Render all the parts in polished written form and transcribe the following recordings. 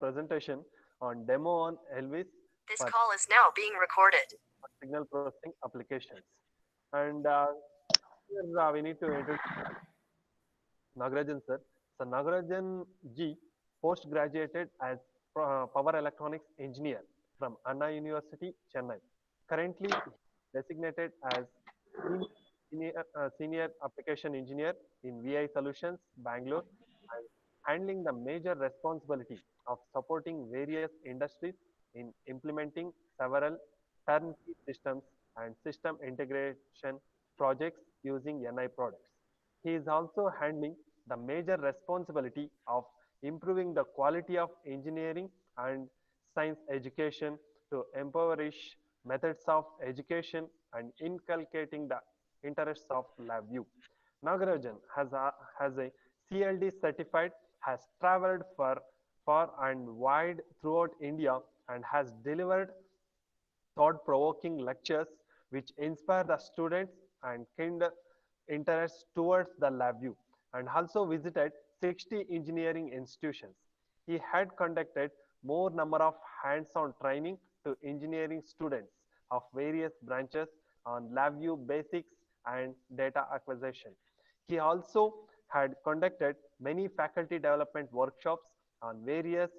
presentation on demo on Elvis. This call is now being recorded. Signal processing applications. And here we need to introduce Nagarajan sir. So Nagarajan Ji post-graduated as power electronics engineer from Anna University, Chennai. Currently designated as senior application engineer in VI Solutions, Bangalore, and handling the major responsibility of supporting various industries in implementing several turnkey systems and system integration projects using NI products. He is also handling the major responsibility of improving the quality of engineering and science education to impoverish methods of education and inculcating the interests of LabVIEW. Nagarajan has a CLD certified, has traveled far and wide throughout India and has delivered thought-provoking lectures which inspire the students and kindle interest towards the LabVIEW, and also visited 60 engineering institutions. He had conducted more number of hands-on training to engineering students of various branches on LabVIEW basics and data acquisition. He also had conducted many faculty development workshops on various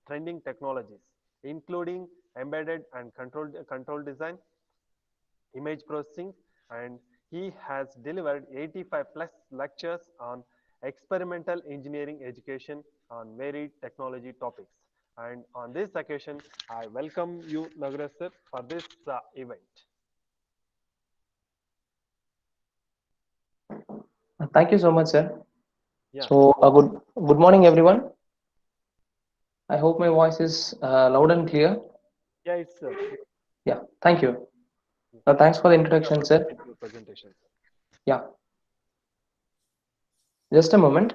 trending technologies, including embedded and control design, image processing, and he has delivered 85 plus lectures on experimental engineering education on varied technology topics. And on this occasion, I welcome you, Nagaraj sir, for this event. Thank you so much, sir. Yeah. So, good morning, everyone. I hope my voice is loud and clear. Yeah, it's Yeah, thank you. Thanks for the introduction, sir. Presentation. Yeah. Just a moment.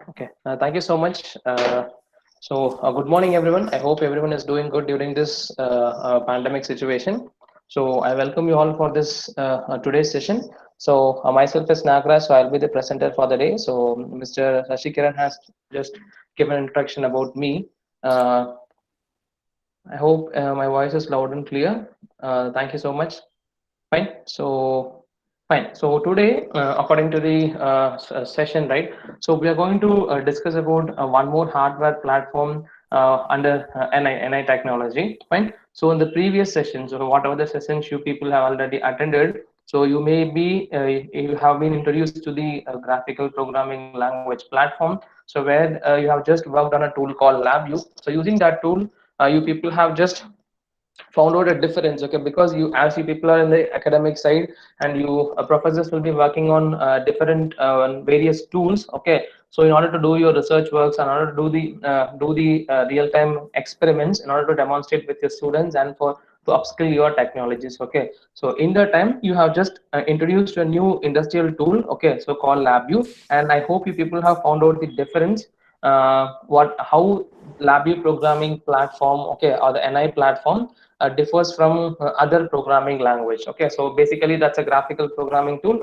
Okay, thank you so much. Good morning, everyone. I hope everyone is doing good during this pandemic situation. So, I welcome you all for this today's session. So, myself is Nagraj, so I'll be the presenter for the day. So, Mr. Shashikaran has just given an introduction about me. I hope my voice is loud and clear. Thank you so much. Fine. Fine. So today, according to the session, right? So we are going to discuss about one more hardware platform under NI technology. Fine. So in the previous sessions, or whatever the sessions you people have already attended, so you may be you have been introduced to the graphical programming language platform. So where you have just worked on a tool called LabVIEW. So using that tool, you people have just found out a difference, okay, because you, as you people are in the academic side, and you professors will be working on different various tools, okay. So in order to do your research works, in order to do the real-time experiments, in order to demonstrate with your students and for to upskill your technologies, okay. So in the time you have just introduced a new industrial tool, okay, so called LabVIEW, and I hope you people have found out the difference, how LabVIEW programming platform, okay, or the NI platform differs from other programming language. Okay, so basically that's a graphical programming tool,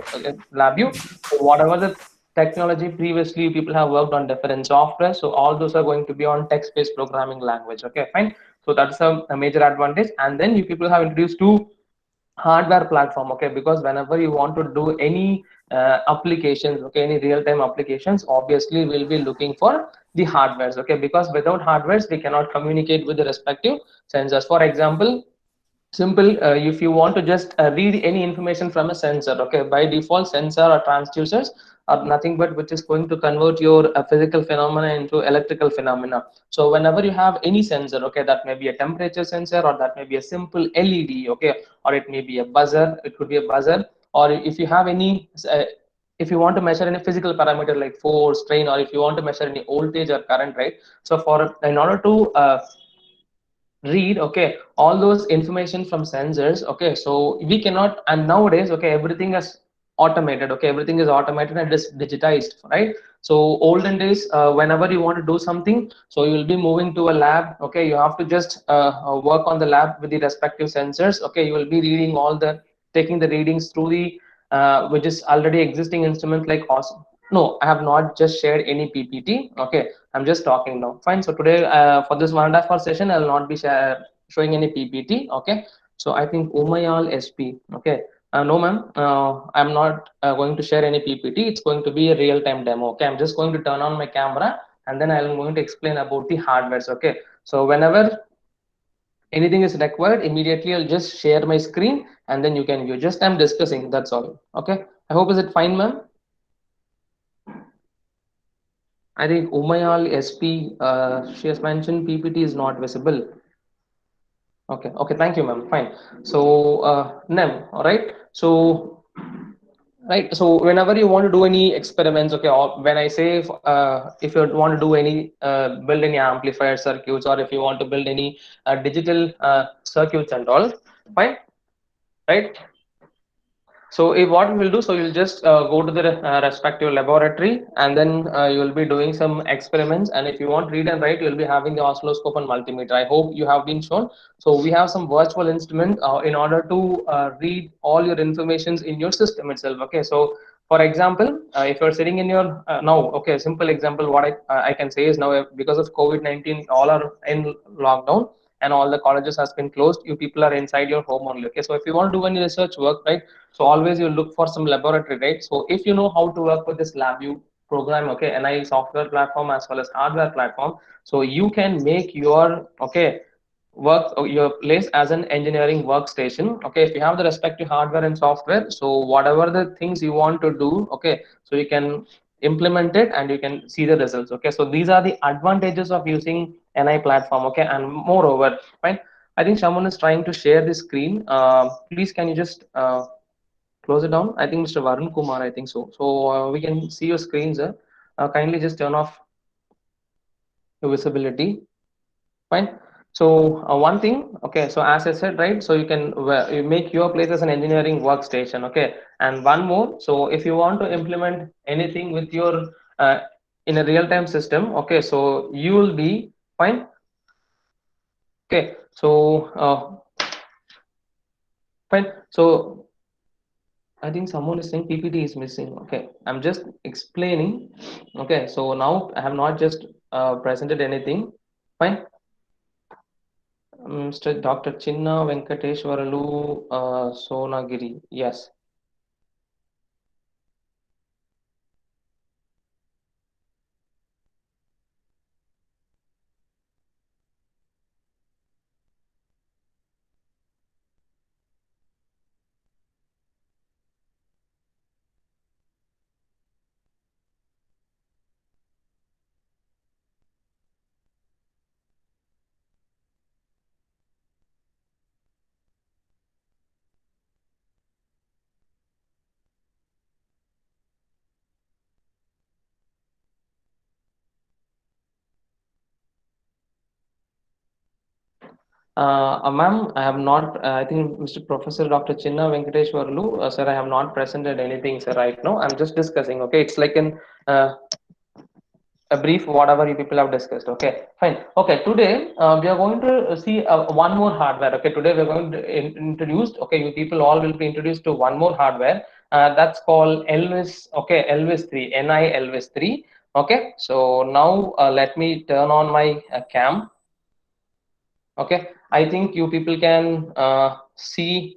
LabVIEW. So whatever the technology previously people have worked on different software, so all those are going to be on text-based programming language. Okay, fine. So that's a major advantage. And then you people have introduced two hardware platform, okay, because whenever you want to do any applications, okay, any real-time applications, obviously we'll be looking for the hardwares, okay, because without hardwares we cannot communicate with the respective sensors. For example, simple, if you want to just read any information from a sensor, okay, by default sensor or transducers are nothing but which is going to convert your physical phenomena into electrical phenomena. So whenever you have any sensor, okay, that may be a temperature sensor, or that may be a simple LED, okay, or it may be a buzzer, it could be a buzzer, or if you have any if you want to measure any physical parameter like force, strain, or if you want to measure any voltage or current, right? So for in order to read, okay, all those information from sensors, okay, so we cannot, and nowadays, okay, everything is automated, okay, everything is automated and is digitized, right? So olden days, whenever you want to do something, so you will be moving to a lab, okay, you have to just work on the lab with the respective sensors, okay, you will be reading all the, taking the readings through the which is already existing instrument like no, I have not just shared any PPT, okay, I'm just talking now. Fine. So today, for this 1.5 hour session, I will not be showing any PPT. Okay. So I think Umayal SP. Okay. No, ma'am. I'm not going to share any PPT. It's going to be a real-time demo. Okay. I'm just going to turn on my camera and then I'm going to explain about the hardwares. Okay. So whenever anything is required, immediately I'll just share my screen and then you can view. Just I'm discussing. That's all. Okay. I hope is it fine, ma'am? I think Umayal SP, she has mentioned PPT is not visible. Okay, okay, thank you, ma'am. Fine. So, Nem, all right. So, right. So, whenever you want to do any experiments, okay, or when I say if you want to do any build any amplifier circuits, or if you want to build any digital circuits and all, fine, right? So if what we will do, so you'll just go to the respective laboratory and then you will be doing some experiments. And if you want read and write, you'll be having the oscilloscope and multimeter. I hope you have been shown. So we have some virtual instrument in order to read all your informations in your system itself. Okay, so for example, if you're sitting in your now, okay, simple example, what I can say is now because of COVID-19, all are in lockdown and all the colleges has been closed. You people are inside your home only. Okay, so if you want to do any research work, right? So always you look for some laboratory, right? So if you know how to work with this LabVIEW program, okay, NI software platform as well as hardware platform, so you can make your, okay, work your place as an engineering workstation. Okay, if you have the respective hardware and software, so whatever the things you want to do, okay, so you can implement it and you can see the results. Okay, so these are the advantages of using NI platform. Okay, and moreover, fine, I think someone is trying to share the screen. Please can you just close it down? I think Mr. Varun Kumar, I think so. So we can see your screen, sir. Kindly just turn off your visibility. Fine. So one thing, okay. So as I said, right. So you can you make your place as an engineering workstation, okay. And one more. So if you want to implement anything with your in a real-time system, okay. So you will be fine. Okay. So fine. So I think someone is saying PPT is missing. Okay, I'm just explaining. Okay, so now I have not just presented anything. Fine. Mr. Dr. Chinna Venkateshwaralu Sonagiri. Yes. Ma'am, I have not, I think Mr. Professor Dr. Chinna Venkateshwaralu, sir, I have not presented anything, sir, right now. I'm just discussing, okay? It's like an, a brief whatever you people have discussed. Okay, fine. Okay, today we are going to see one more hardware. Okay, today we are going to introduce, okay, you people all will be introduced to one more hardware, that's called Elvis. Okay, Elvis 3, ni Elvis 3. Okay, so now let me turn on my cam. Okay, I think you people can see.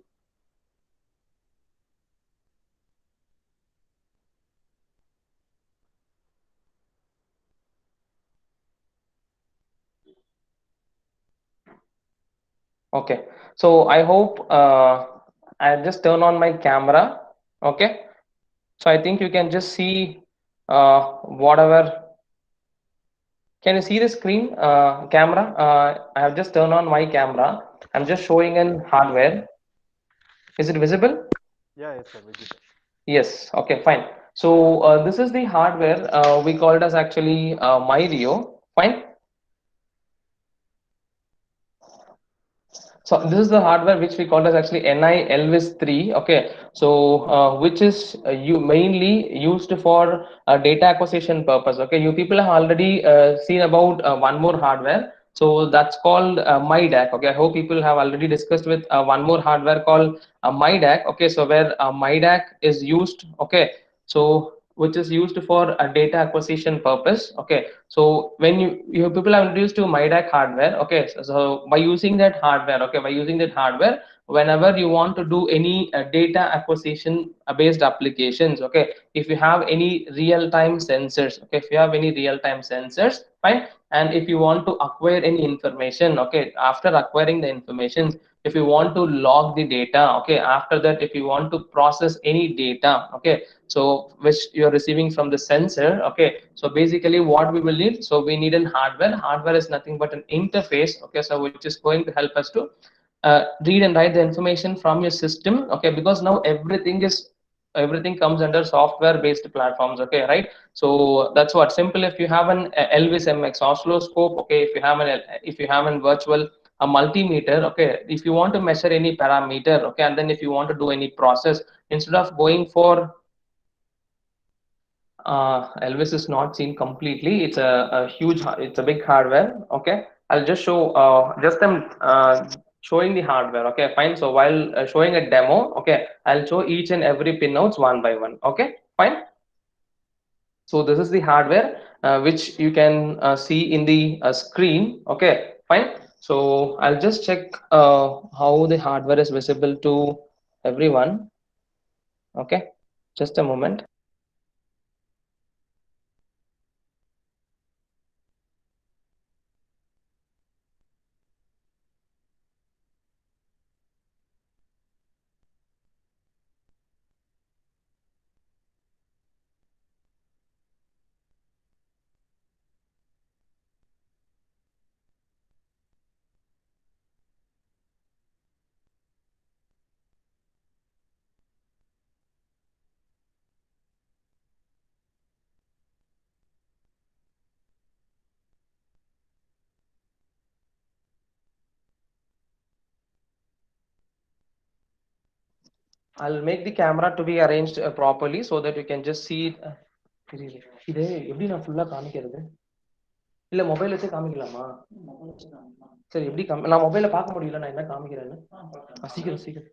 Okay, so I hope I just turn on my camera. Okay, so I think you can just see whatever. Can you see the screen camera? I have just turned on my camera. I'm just showing in hardware. Is it visible? Yeah, yes, sir. Visible. Yes. Okay, fine. So this is the hardware we called as actually MyRio. Fine. So this is the hardware which we call as actually NI Elvis 3. Okay, so which is you mainly used for data acquisition purpose. Okay, you people have already seen about one more hardware. So that's called MyDAC. Okay, I hope people have already discussed with one more hardware called MyDAC. Okay, so where MyDAC is used. Okay, so which is used for a data acquisition purpose. Okay, so when you people are introduced to MyDAC hardware. Okay, so by using that hardware, okay, by using that hardware, whenever you want to do any data acquisition based applications, okay, if you have any real-time sensors, okay, if you have any real-time sensors, fine, and if you want to acquire any information, okay, after acquiring the information, if you want to log the data, okay, after that, if you want to process any data, okay, so which you're receiving from the sensor. Okay, so basically what we will need, so we need an hardware is nothing but an interface. Okay, so which is going to help us to read and write the information from your system. Okay, because now everything comes under software based platforms. Okay, right? So that's what simple. If you have an Elvis MX oscilloscope, okay, if you have a virtual a multimeter, okay, if you want to measure any parameter, okay, and then if you want to do any process, instead of going for Elvis is not seen completely. It's a huge, it's a big hardware. Okay, I'll just show, just them showing the hardware. Okay, fine. So while showing a demo, okay, I'll show each and every pinouts one by one. Okay, fine. So this is the hardware which you can see in the screen. Okay, fine. So I'll just check how the hardware is visible to everyone. Okay, just a moment. I'll make the camera to be arranged properly so that you can just see it. இது எப்படி நான் ஃபுல்லா காமிக்கிறது இல்ல mobile வச்சு காமிக்கலாமா சரி எப்படி நான் மொபைல பார்க்க முடியல நான் என்ன காமிக்கிறேன்னு சீக்கிரம் சீக்கிரம்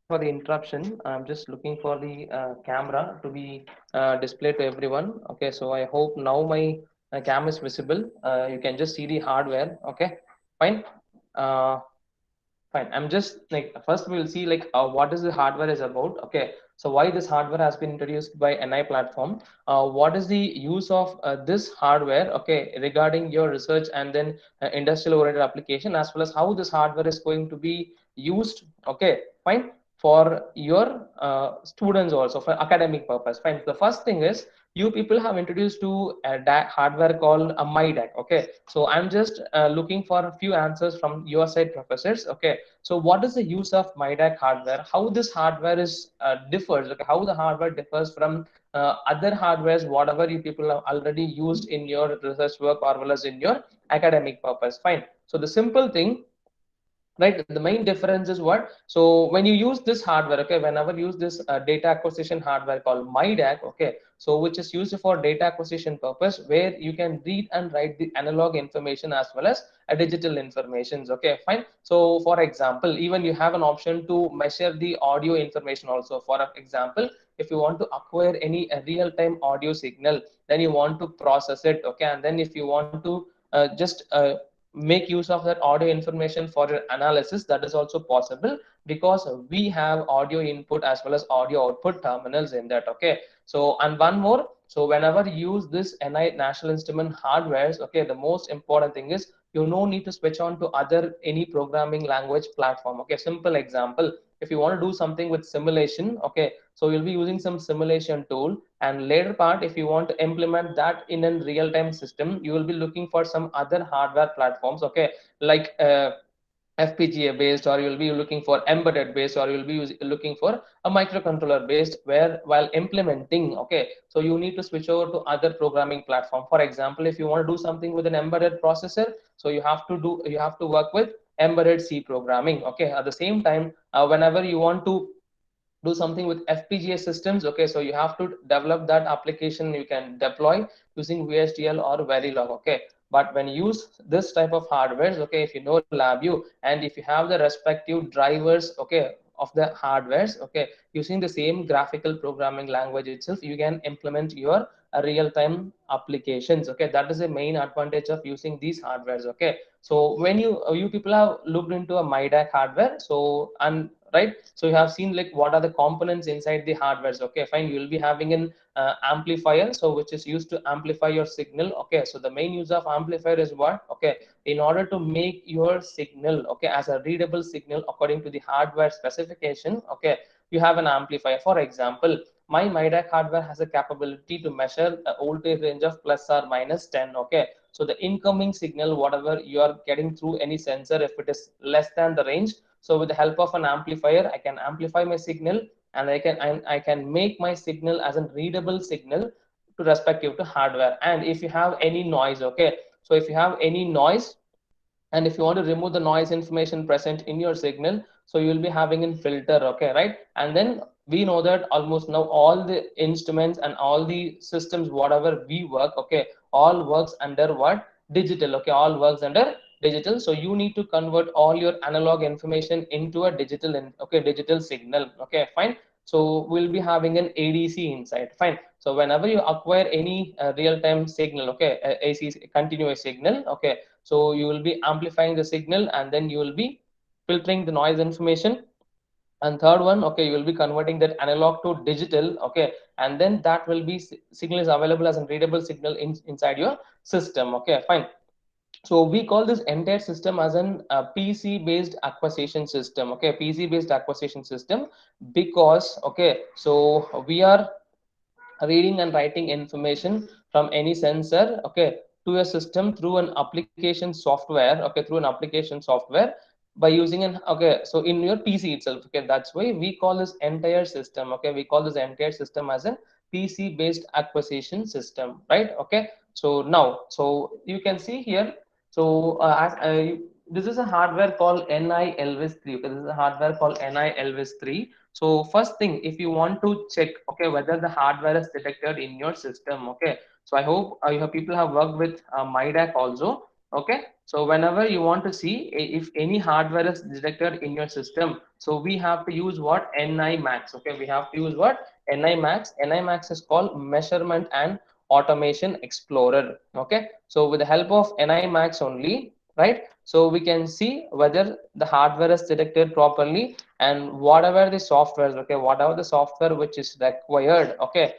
for the interruption. I'm just looking for the camera to be displayed to everyone. Okay, so I hope now my cam is visible. You can just see the hardware. Okay, fine. Uh, Fine. I'm just like first we'll see like what is the hardware is about. Okay. So why this hardware has been introduced by NI platform? What is the use of this hardware? Okay, regarding your research and then industrial oriented application, as well as how this hardware is going to be used. Okay, fine, for your students also for academic purpose. Fine. The first thing is you people have introduced to a hardware called a MyDAC. Okay, so I'm just looking for a few answers from your side, professors. Okay, so what is the use of MyDAC hardware? How this hardware is differs? Okay, how the hardware differs from other hardwares, whatever you people have already used in your research work or well as in your academic purpose. Fine. So the simple thing, right, the main difference is what? So when you use this hardware, okay, whenever you use this data acquisition hardware called MyDAC, okay, so which is used for data acquisition purpose, where you can read and write the analog information as well as a digital informations. Okay, fine. So for example, even you have an option to measure the audio information also. For example, if you want to acquire any real-time audio signal, then you want to process it. Okay, and then if you want to just make use of that audio information for your analysis, that is also possible, because we have audio input as well as audio output terminals in that. Okay, so and one more, so whenever you use this NI National Instrument hardwares, okay, the most important thing is you no need to switch on to other any programming language platform. Okay, simple example, if you want to do something with simulation, okay, so you'll be using some simulation tool, and later part if you want to implement that in a real-time system, you will be looking for some other hardware platforms. Okay, like FPGA based, or you'll be looking for embedded based, or you'll be looking for a microcontroller based, where while implementing, okay, so you need to switch over to other programming platform. For example, if you want to do something with an embedded processor, so you have to work with embedded C programming. Okay, at the same time, whenever you want to do something with FPGA systems, okay, so you have to develop that application you can deploy using VHDL or Verilog. Okay, but when you use this type of hardware, okay, if you know LabVIEW and if you have the respective drivers, okay, of the hardwares, okay, using the same graphical programming language itself, you can implement your real-time applications. Okay, that is the main advantage of using these hardwares. Okay, so when you people have looked into a MyDAC hardware, so and right, so you have seen like what are the components inside the hardwares. Okay, fine, you will be having an amplifier, so which is used to amplify your signal. Okay, so the main use of amplifier is what? Okay, in order to make your signal, okay, as a readable signal according to the hardware specification, okay, you have an amplifier. For example, my MyDAC hardware has a capability to measure a voltage range of plus or minus 10. Okay, so the incoming signal, whatever you are getting through any sensor, if it is less than the range, so with the help of an amplifier, I can amplify my signal, and I can make my signal as a readable signal to respective to hardware. And if you have any noise, okay, so if you have any noise, and if you want to remove the noise information present in your signal, so you will be having a filter. Okay, right, and then we know that almost now all the instruments and all the systems whatever we work, okay, all works under what? Digital. Okay, all works under digital, so you need to convert all your analog information into a digital okay, digital signal. Okay, fine, so we'll be having an ADC inside. Fine, so whenever you acquire any real-time signal, okay, AC continuous signal, okay, so you will be amplifying the signal, and then you will be filtering the noise information. And third one, okay, you will be converting that analog to digital. Okay, and then that will be signal is available as a readable signal inside your system. Okay, fine. So we call this entire system as an PC based acquisition system. Okay, PC based acquisition system, because okay, so we are reading and writing information from any sensor, okay, to a system through an application software. Okay, through an application software by using an, okay, so in your PC itself. Okay, that's why we call this entire system, okay, we call this entire system as a PC based acquisition system, right? Okay, so now, so you can see here, so this is a hardware called NI Elvis 3. Okay, this is a hardware called NI Elvis 3. So first thing, if you want to check, okay, whether the hardware is detected in your system, okay, so I hope you have people have worked with MyDAC also. Okay, so whenever you want to see if any hardware is detected in your system, so we have to use what? NI max. Okay, we have to use what? NI max. NI max is called measurement and automation explorer. Okay, so with the help of NI max only, right, so we can see whether the hardware is detected properly, and whatever the software, okay, whatever the software which is required, okay,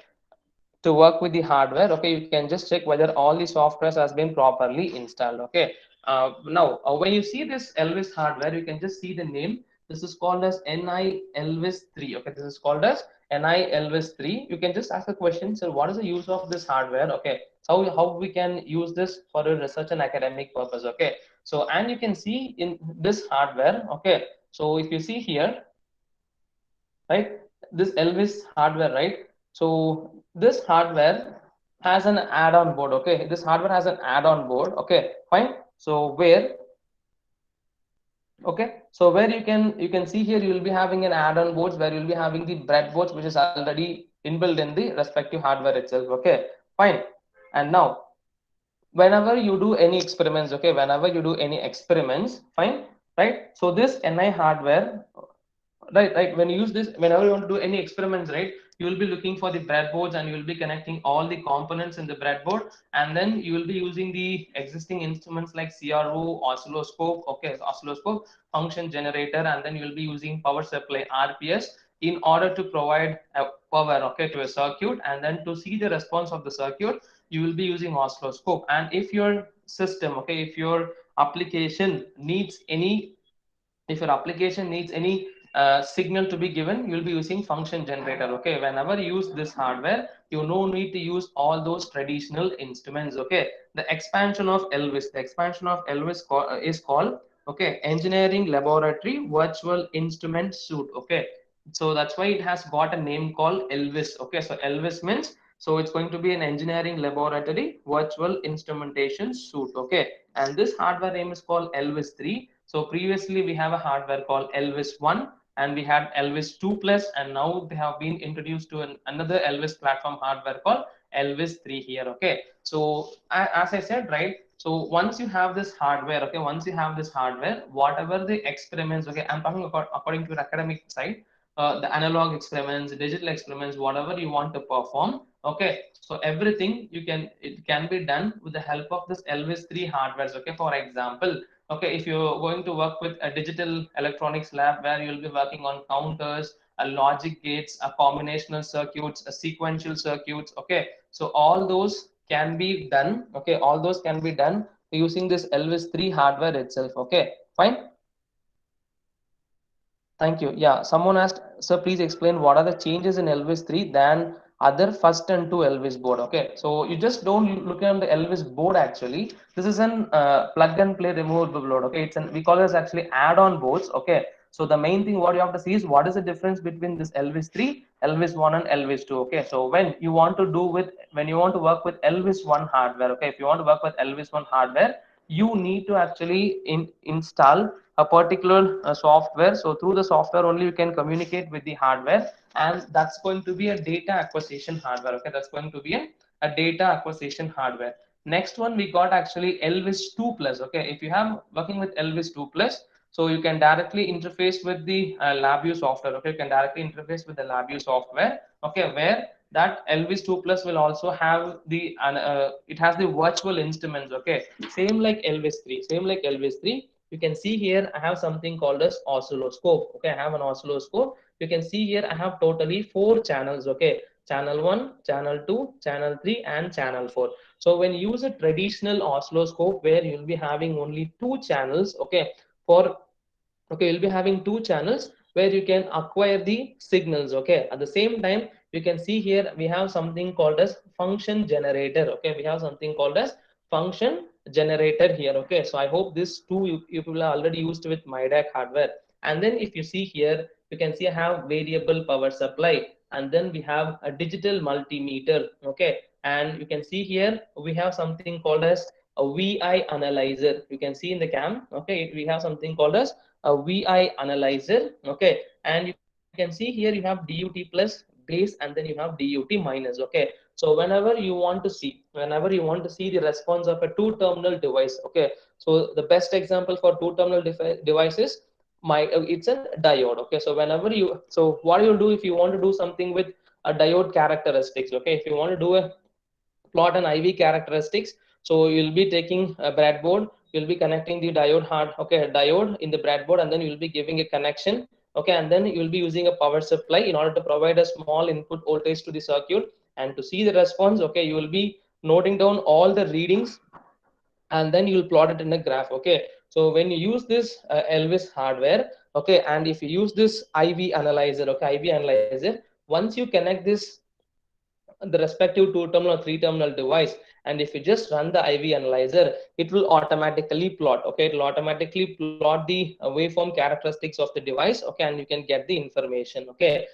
to work with the hardware, okay, you can just check whether all the softwares has been properly installed. Okay, now when you see this Elvis hardware, you can just see the name. This is called as NI Elvis 3. Okay, this is called as NI Elvis 3. You can just ask a question, so what is the use of this hardware? Okay, how we can use this for a research and academic purpose. Okay, so and you can see in this hardware, okay, so if you see here, right, this Elvis hardware, right, so this hardware has an add-on board. Okay, this hardware has an add-on board. Okay, fine. So where, okay, so where you can see here, you will be having an add-on boards where you'll be having the breadboards which is already inbuilt in the respective hardware itself. Okay, fine. And now whenever you do any experiments, okay, whenever you do any experiments, fine, right, so this NI hardware, right, when you use this, whenever you want to do any experiments, right, you will be looking for the breadboards and you will be connecting all the components in the breadboard, and then you will be using the existing instruments like CRO, oscilloscope, okay, oscilloscope, function generator, and then you will be using power supply, RPS, in order to provide a power, okay, to a circuit, and then to see the response of the circuit, you will be using oscilloscope. And if your system, okay, if your application needs any, if your application needs any signal to be given, you'll be using function generator. Okay, whenever you use this hardware, you no need to use all those traditional instruments. Okay, the expansion of Elvis, the expansion of Elvis is called, okay, engineering laboratory virtual instrument suite. Okay, so that's why it has got a name called Elvis. Okay, so Elvis means, so it's going to be an engineering laboratory virtual instrumentation suite. Okay, and this hardware name is called Elvis 3. So previously we have a hardware called Elvis 1, and we had Elvis 2 plus, and now they have been introduced to another Elvis platform hardware called Elvis 3 here. Okay, so as I said, right, so once you have this hardware, okay, once you have this hardware, whatever the experiments, okay, I'm talking about according to the academic side, the analog experiments, digital experiments, whatever you want to perform, okay, so everything it can be done with the help of this Elvis 3 hardwares. Okay, for example, okay, if you're going to work with a digital electronics lab where you'll be working on counters, a logic gates, a combinational circuits, a sequential circuits, okay, so all those can be done, okay, all those can be done using this Elvis 3 hardware itself. Okay, fine. Thank you. Yeah, someone asked, sir, please explain what are the changes in Elvis 3 than other first and two Elvis board. Okay, so you just don't look at the Elvis board actually. This is an plug and play removable board. Okay, it's an, we call this actually add-on boards. Okay, so the main thing what you have to see is what is the difference between this Elvis 3, Elvis 1, and Elvis 2. Okay, so when you want to do with, when you want to work with Elvis 1 hardware, okay, if you want to work with Elvis 1 hardware, you need to actually install a particular software. So through the software only you can communicate with the hardware, and that's going to be a data acquisition hardware. Okay, that's going to be a data acquisition hardware. Next one we got actually Elvis 2 plus. Okay, if you have working with Elvis 2 plus, so you can directly interface with the LabVIEW software. Okay, you can directly interface with the LabVIEW software. Okay, where that Elvis 2 plus will also have the it has the virtual instruments. Okay, same like Elvis 3, same like Elvis 3. You can see here I have something called as oscilloscope. Okay, I have an oscilloscope. You can see here I have totally 4 channels. Okay, channel 1, channel 2, channel 3, and channel 4. So when you use a traditional oscilloscope where you'll be having only 2 channels, okay, for, okay, you'll be having 2 channels where you can acquire the signals. Okay, at the same time you can see here we have something called as function generator. Okay, we have something called as function generator here. Okay, so I hope this two you people are already used with MyDAC hardware. And then if you see here, you can see I have variable power supply, and then we have a digital multimeter. Okay, and you can see here we have something called as a VI analyzer. You can see in the cam. Okay, we have something called as a VI analyzer. Okay, and you can see here you have DUT plus base, and then you have DUT minus. Okay, So whenever you want to see the response of a two terminal device, okay, so the best example for two terminal devices, it's a diode. Okay, so whenever you, so what you'll do if you want to do something with a diode characteristics, okay, if you want to do a plot and IV characteristics, so you'll be taking a breadboard, you'll be connecting the diode in the breadboard, and then you'll be giving a connection, okay, and then you'll be using a power supply in order to provide a small input voltage to the circuit. And to see the response, okay, you will be noting down all the readings, and then you'll plot it in a graph. Okay, so when you use this Elvis hardware, okay, and if you use this IV analyzer, okay, IV analyzer, once you connect this the respective two terminal or three terminal device, and if you just run the IV analyzer, it will automatically plot. Okay, it will automatically plot the waveform characteristics of the device. Okay, and you can get the information. Okay,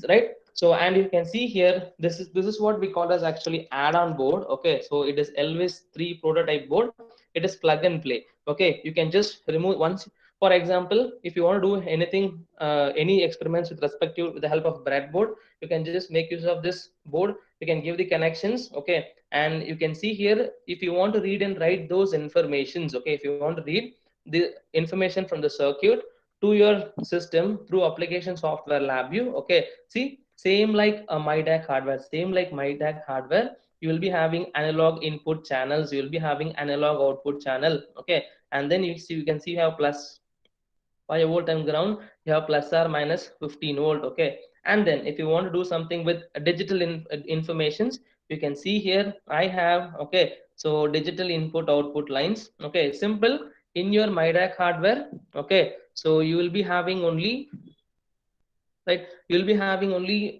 right. So and you can see here, this is what we call as actually add-on board. Okay, so it is Elvis 3 prototype board. It is plug and play. Okay, you can just remove once. For example, if you want to do anything, any experiments with respect to with the help of breadboard, you can just make use of this board. You can give the connections. Okay, and you can see here, if you want to read and write those informations, okay, if you want to read the information from the circuit to your system through application software LabVIEW. Okay, see, same like a MyDAC hardware, you will be having analog input channels, you will be having analog output channel. Okay, and then you can see you have plus 5 volt and ground, you have plus or minus 15 volt. Okay, and then if you want to do something with digital informations, you can see here I have, okay, so digital input output lines. Okay, simple. In your MyDAC hardware, okay, so you will be having only, right, you'll be having only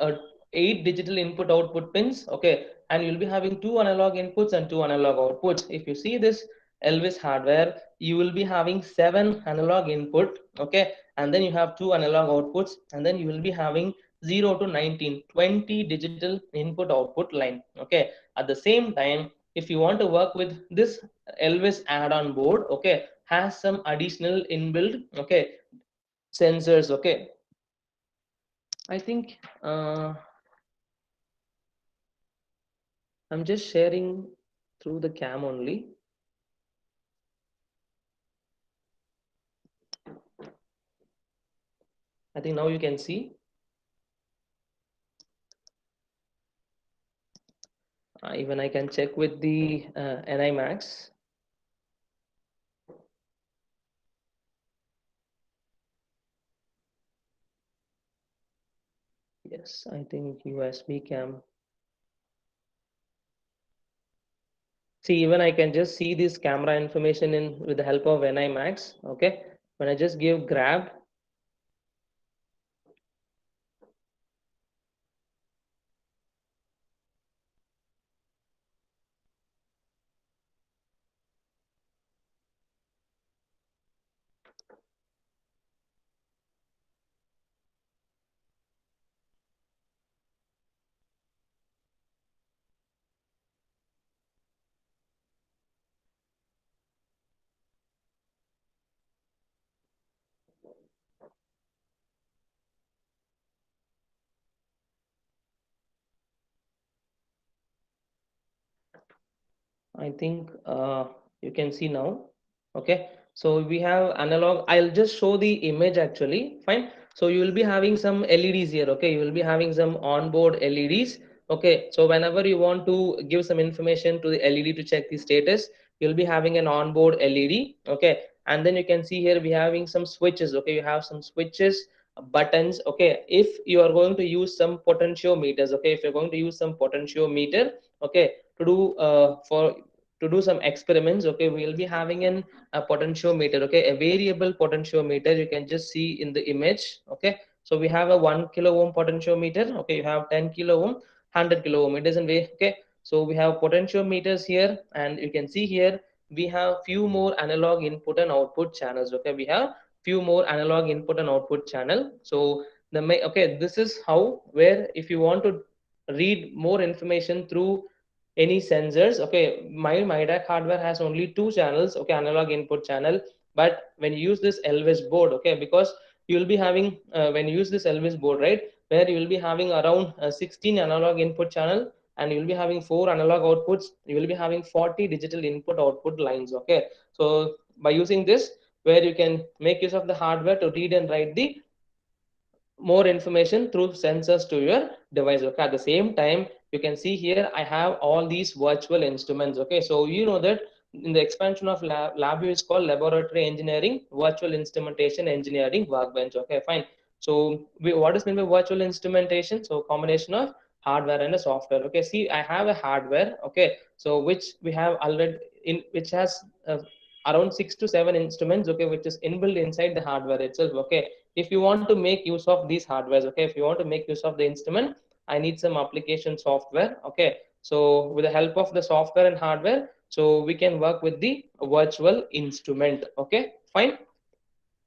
8 digital input output pins. Okay, and you'll be having 2 analog inputs and 2 analog outputs. If you see this Elvis hardware, you will be having 7 analog input. Okay, and then you have 2 analog outputs, and then you will be having 0 to 19 20 digital input output line. Okay, at the same time, if you want to work with this Elvis add-on board, okay, has some additional inbuilt, okay, sensors. Okay, I think I'm just sharing through the cam only. I think now you can see. Even I can check with the NI Max. Yes, I think USB cam. See, even I can just see this camera information in with the help of NI Max. Okay, when I just give grab, I think you can see now. Okay, so we have analog. I'll just show the image actually. Fine. So you will be having some LEDs here. Okay, you will be having some onboard LEDs. Okay, so whenever you want to give some information to the LED to check the status, you'll be having an onboard LED. Okay, and then you can see here we having some switches. Okay, you have some switches, buttons. Okay, if you are going to use some potentiometers. Okay, if you're going to use some potentiometer. Okay, to do for to do some experiments. Okay, we'll be having a potentiometer. Okay, a variable potentiometer, you can just see in the image. Okay, so we have a 1 kilo ohm potentiometer. Okay, you have 10 kilo ohm, 100 kilo ohm, it is in way. Okay, so we have potentiometers here, and you can see here we have few more analog input and output channels. Okay, we have few more analog input and output channel. So okay, this is how, where if you want to read more information through any sensors. Okay, my MyDAC hardware has only 2 channels. Okay, analog input channel. But when you use this Elvis board, okay, because you will be having when you use this Elvis board, right, where you will be having around 16 analog input channel, and you'll be having 4 analog outputs. You will be having 40 digital input output lines. Okay, so by using this, where you can make use of the hardware to read and write the more information through sensors to your device. Okay, at the same time, you can see here I have all these virtual instruments. Okay, so you know that in the expansion of LabVIEW is called laboratory engineering virtual instrumentation engineering workbench. Okay, fine. So what is meant by virtual instrumentation? So combination of hardware and a software. Okay, see, I have a hardware. Okay, so which we have already in, which has around 6 to 7 instruments. Okay, which is inbuilt inside the hardware itself. Okay, if you want to make use of these hardwares, okay, if you want to make use of the instrument, I need some application software. Okay, so with the help of the software and hardware, so we can work with the virtual instrument. Okay, fine.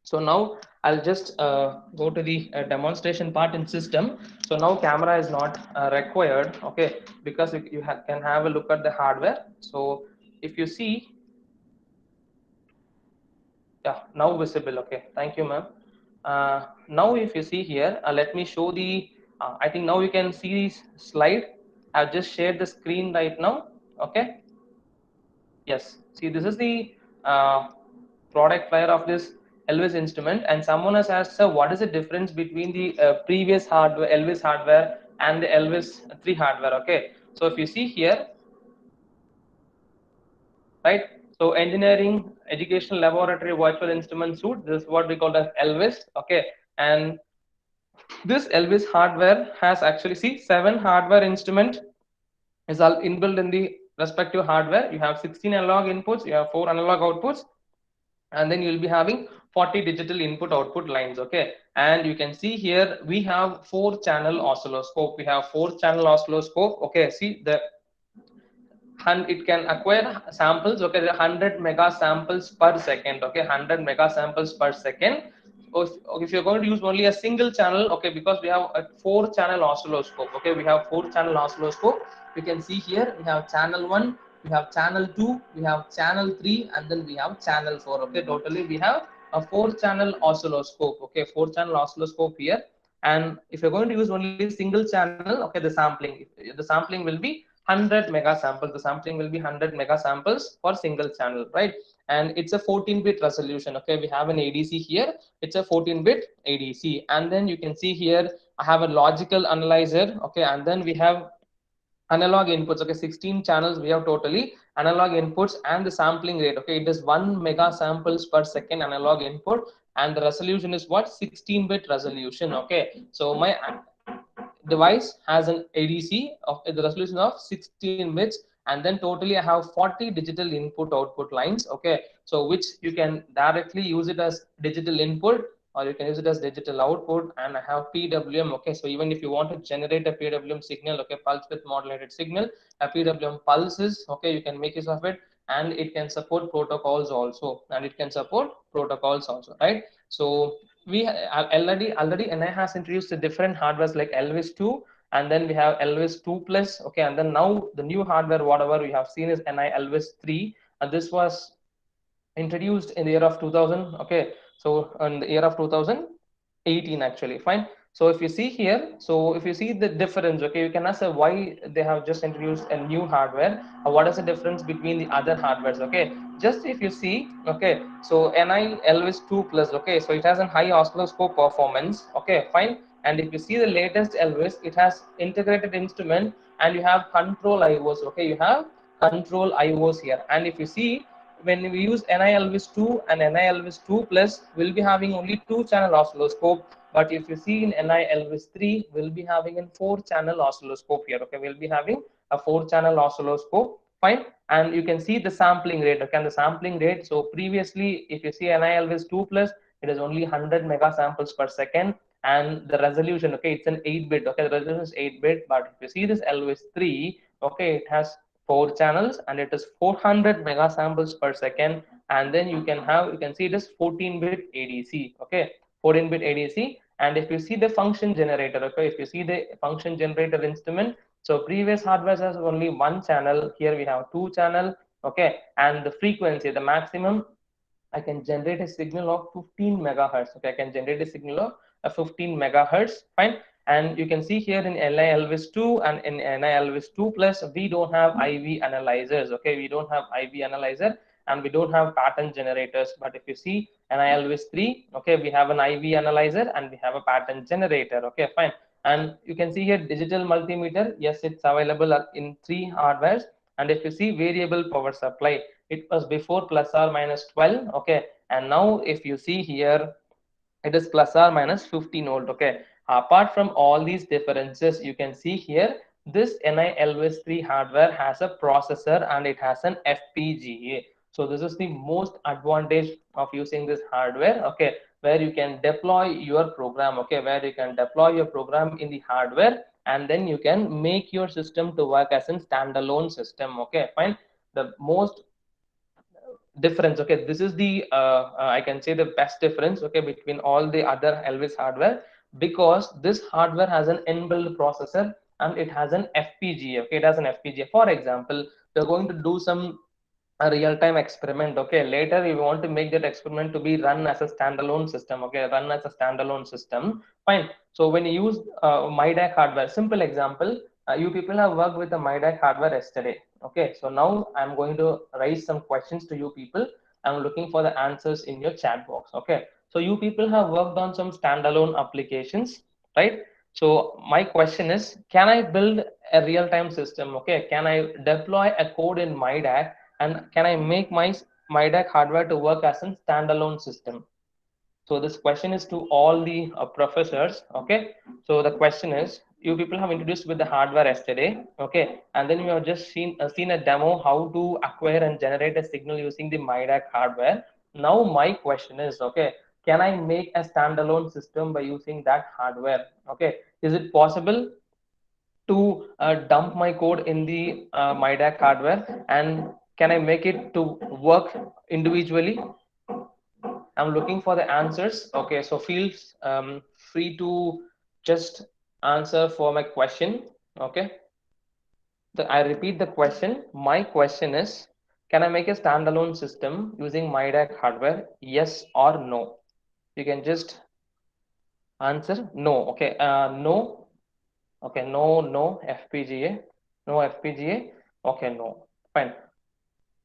So now I'll just go to the demonstration part in system. So now camera is not required. Okay, because you can have a look at the hardware. So if you see, yeah, now visible. Okay, thank you, ma'am. Now if you see here, let me show the, I think now you can see this slide. I've just shared the screen right now. Okay, yes, see, this is the product flyer of this Elvis instrument, and someone has asked, sir, what is the difference between the previous hardware, Elvis hardware, and the Elvis 3 hardware? Okay, so if you see here, right, so engineering educational laboratory virtual instrument suite, this is what we call as Elvis. Okay, and this Elvis hardware has actually, see, 7 hardware instrument is all inbuilt in the respective hardware. You have 16 analog inputs, you have 4 analog outputs, and then you'll be having 40 digital input output lines. Okay, and you can see here we have 4 channel oscilloscope. We have 4 channel oscilloscope. Okay, see the, and it can acquire samples. Okay, 100 mega samples per second. Okay, 100 mega samples per second. If you're going to use only a single channel, okay, because we have a 4 channel oscilloscope. Okay, we have 4 channel oscilloscope. You can see here we have channel 1, we have channel 2, we have channel 3, and then we have channel 4. Okay, totally we have a 4 channel oscilloscope. Okay, 4 channel oscilloscope here. And if you're going to use only single channel, okay, the sampling will be 100 mega samples. The sampling will be 100 mega samples for single channel, right? And it's a 14-bit resolution. Okay, we have an ADC here. It's a 14-bit ADC, and then you can see here I have a logical analyzer. Okay, and then we have analog inputs. Okay, 16 channels we have totally analog inputs, and the sampling rate, okay, it is 1 mega samples per second analog input, and the resolution is what, 16-bit resolution. Okay, so my device has an ADC of the resolution of 16 bits, and then totally I have 40 digital input output lines. Okay, so which you can directly use it as digital input, or you can use it as digital output. And I have PWM. Okay, so even if you want to generate a PWM signal, okay, pulse width modulated signal, a PWM pulses, okay, you can make use of it, and it can support protocols also, right? So we already NI has introduced the different hardwares like Elvis 2, and then we have Elvis 2 plus. Okay, and then now the new hardware whatever we have seen is NI Elvis 3, and this was introduced in the year of 2000. Okay, so in the year of 2018 actually, fine. So if you see here, so if you see the difference, okay, you can ask why they have just introduced a new hardware, or what is the difference between the other hardwares. Okay, just if you see, okay, so NI Elvis 2 plus, okay, so it has a high oscilloscope performance. Okay, fine. And if you see the latest Elvis, it has integrated instrument, and you have control IOs. Okay, you have control IOs here. And if you see, when we use NI Elvis 2 and NI Elvis 2 plus, we'll be having only 2 channel oscilloscope. But if you see in NI Elvis 3, we'll be having a 4 channel oscilloscope here. Okay, we'll be having a 4 channel oscilloscope. Fine. And you can see the sampling rate. Okay, and the sampling rate. So previously, if you see NI Elvis 2 plus, it is only 100 mega samples per second. And the resolution, okay, it's an 8-bit. Okay, the resolution is 8-bit. But if you see this Elvis 3, okay, it has 4 channels, and it is 400 mega samples per second. And then you can see it is 14-bit ADC. Okay, 14-bit ADC. And if you see the function generator, okay, if you see the function generator instrument, so previous hardware has only 1 channel. Here we have 2 channel. Okay, and the frequency, the maximum, I can generate a signal of 15 megahertz. Okay, I can generate a signal of 15 megahertz. Fine. And you can see here in LI LVIS 2 and in NI LVIS 2 plus, we don't have IV analyzers. Okay, we don't have IV analyzer and we don't have pattern generators. But if you see NI LVIS 3, okay, we have an IV analyzer and we have a pattern generator. Okay, fine. And you can see here digital multimeter. Yes, it's available in 3 hardwares. And if you see variable power supply, it was before plus or minus 12. Okay, and now if you see here, it is plus or minus 15 volt. Okay, apart from all these differences, you can see here this NI LVIS 3 hardware has a processor and it has an FPGA. So this is the most advantage of using this hardware. Okay, where you can deploy your program. Okay, where you can deploy your program in the hardware and then you can make your system to work as a standalone system. Okay, fine. The most difference, okay, this is the I can say the best difference, okay, between all the other LVIS hardware, because this hardware has an inbuilt processor and it has an FPGA. Okay, it has an FPGA. For example, we're going to do some a real-time experiment. Okay, later we want to make that experiment to be run as a standalone system. Okay, run as a standalone system, fine. So when you use MyDAC hardware, simple example, you people have worked with the MyDAC hardware yesterday. Okay, so now I'm going to raise some questions to you people. I'm looking for the answers in your chat box. Okay, so you people have worked on some standalone applications, right? So my question is, can I build a real-time system? Okay, can I deploy a code in MyDAC and can I make my MyDAC hardware to work as a standalone system? So this question is to all the professors. Okay, so the question is, you people have introduced with the hardware yesterday. Okay, and then you have just seen a demo how to acquire and generate a signal using the MyDAC hardware. Now my question is, okay, can I make a standalone system by using that hardware? Okay, is it possible to dump my code in the MyDAC hardware, and can I make it to work individually? I'm looking for the answers. Okay, so feel free to just answer for my question. Okay, I repeat the question. My question is, can I make a standalone system using MyDAC hardware? Yes or no? You can just answer no. Okay, no. Okay, no, no FPGA, no FPGA. Okay, no. Fine.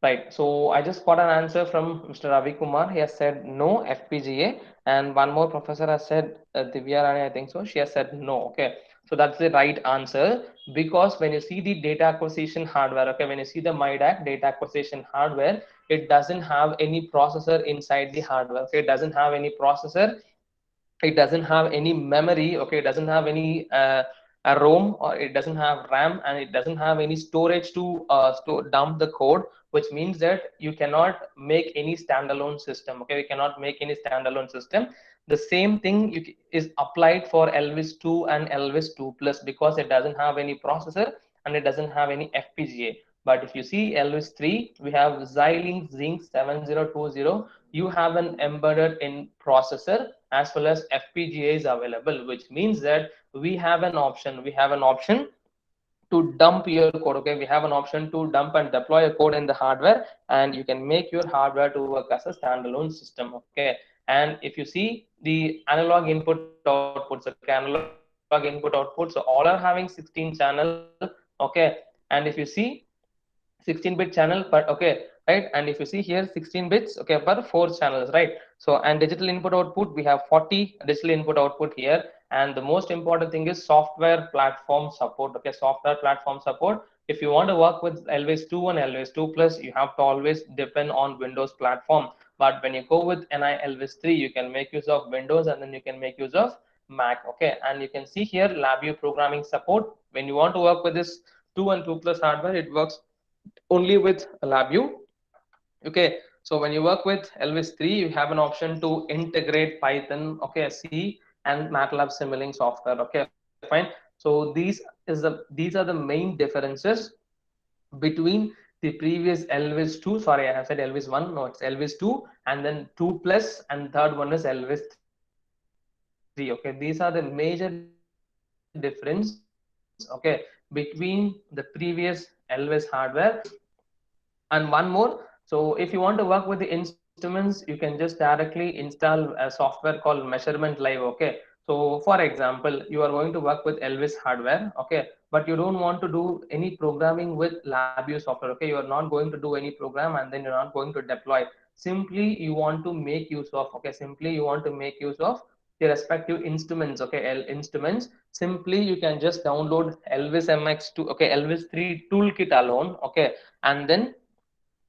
Right. So I just got an answer from Mr. Ravi Kumar. He has said no FPGA, and one more professor has said Divya Rani, I think so. She has said no. Okay. So that's the right answer, because when you see the data acquisition hardware, okay, when you see the MyDAC data acquisition hardware, it doesn't have any processor inside the hardware. Okay, it doesn't have any processor, it doesn't have any memory. Okay, it doesn't have any a ROM, or it doesn't have RAM, and it doesn't have any storage to dump the code, which means that you cannot make any standalone system. Okay, we cannot make any standalone system. The same thing is applied for LVIS 2 and LVIS 2 plus, because it doesn't have any processor and it doesn't have any FPGA. But if you see LVIS 3, we have Xilinx Zinc 7020. You have an embedded in processor as well as FPGA is available, which means that we have an option. We have an option to dump your code. Okay, we have an option to dump and deploy a code in the hardware, and you can make your hardware to work as a standalone system. Okay, and if you see the analog input outputs, okay, analog input outputs, so all are having 16 channel. Okay, and if you see 16-bit channel per, okay, right, and if you see here 16 bits, okay, per 4 channels, right? So and digital input output, we have 40 digital input output here. And the most important thing is software platform support. Okay, software platform support. If you want to work with LVIS 2 and LVIS 2 plus, you have to always depend on Windows platform. But when you go with NI LVIS 3, you can make use of Windows, and then you can make use of Mac. Okay, and you can see here LabVIEW programming support. When you want to work with this 2 and 2 plus hardware, it works only with LabVIEW. Okay, so when you work with LVIS 3, you have an option to integrate Python, okay, C, and MATLAB Simulink software. Okay, fine. So these are the main differences between the previous LVIS 2. Sorry, I have said LVIS 1. No, it's LVIS 2, and then 2 plus, and third one is LVIS 3. Okay, these are the major difference. Okay, between the previous LVIS hardware and this hardware. And one more, so if you want to work with the instruments, you can just directly install a software called Measurement Live. Okay, So for example, you are going to work with Elvis hardware, okay, but you don't want to do any programming with LabVIEW software, okay, you are not going to do any program and then you're not going to deploy. Simply you want to make use of, okay, simply you want to make use of the respective instruments, okay, instruments. Simply you can just download Elvis MX2, okay, Elvis 3 toolkit alone, okay, and then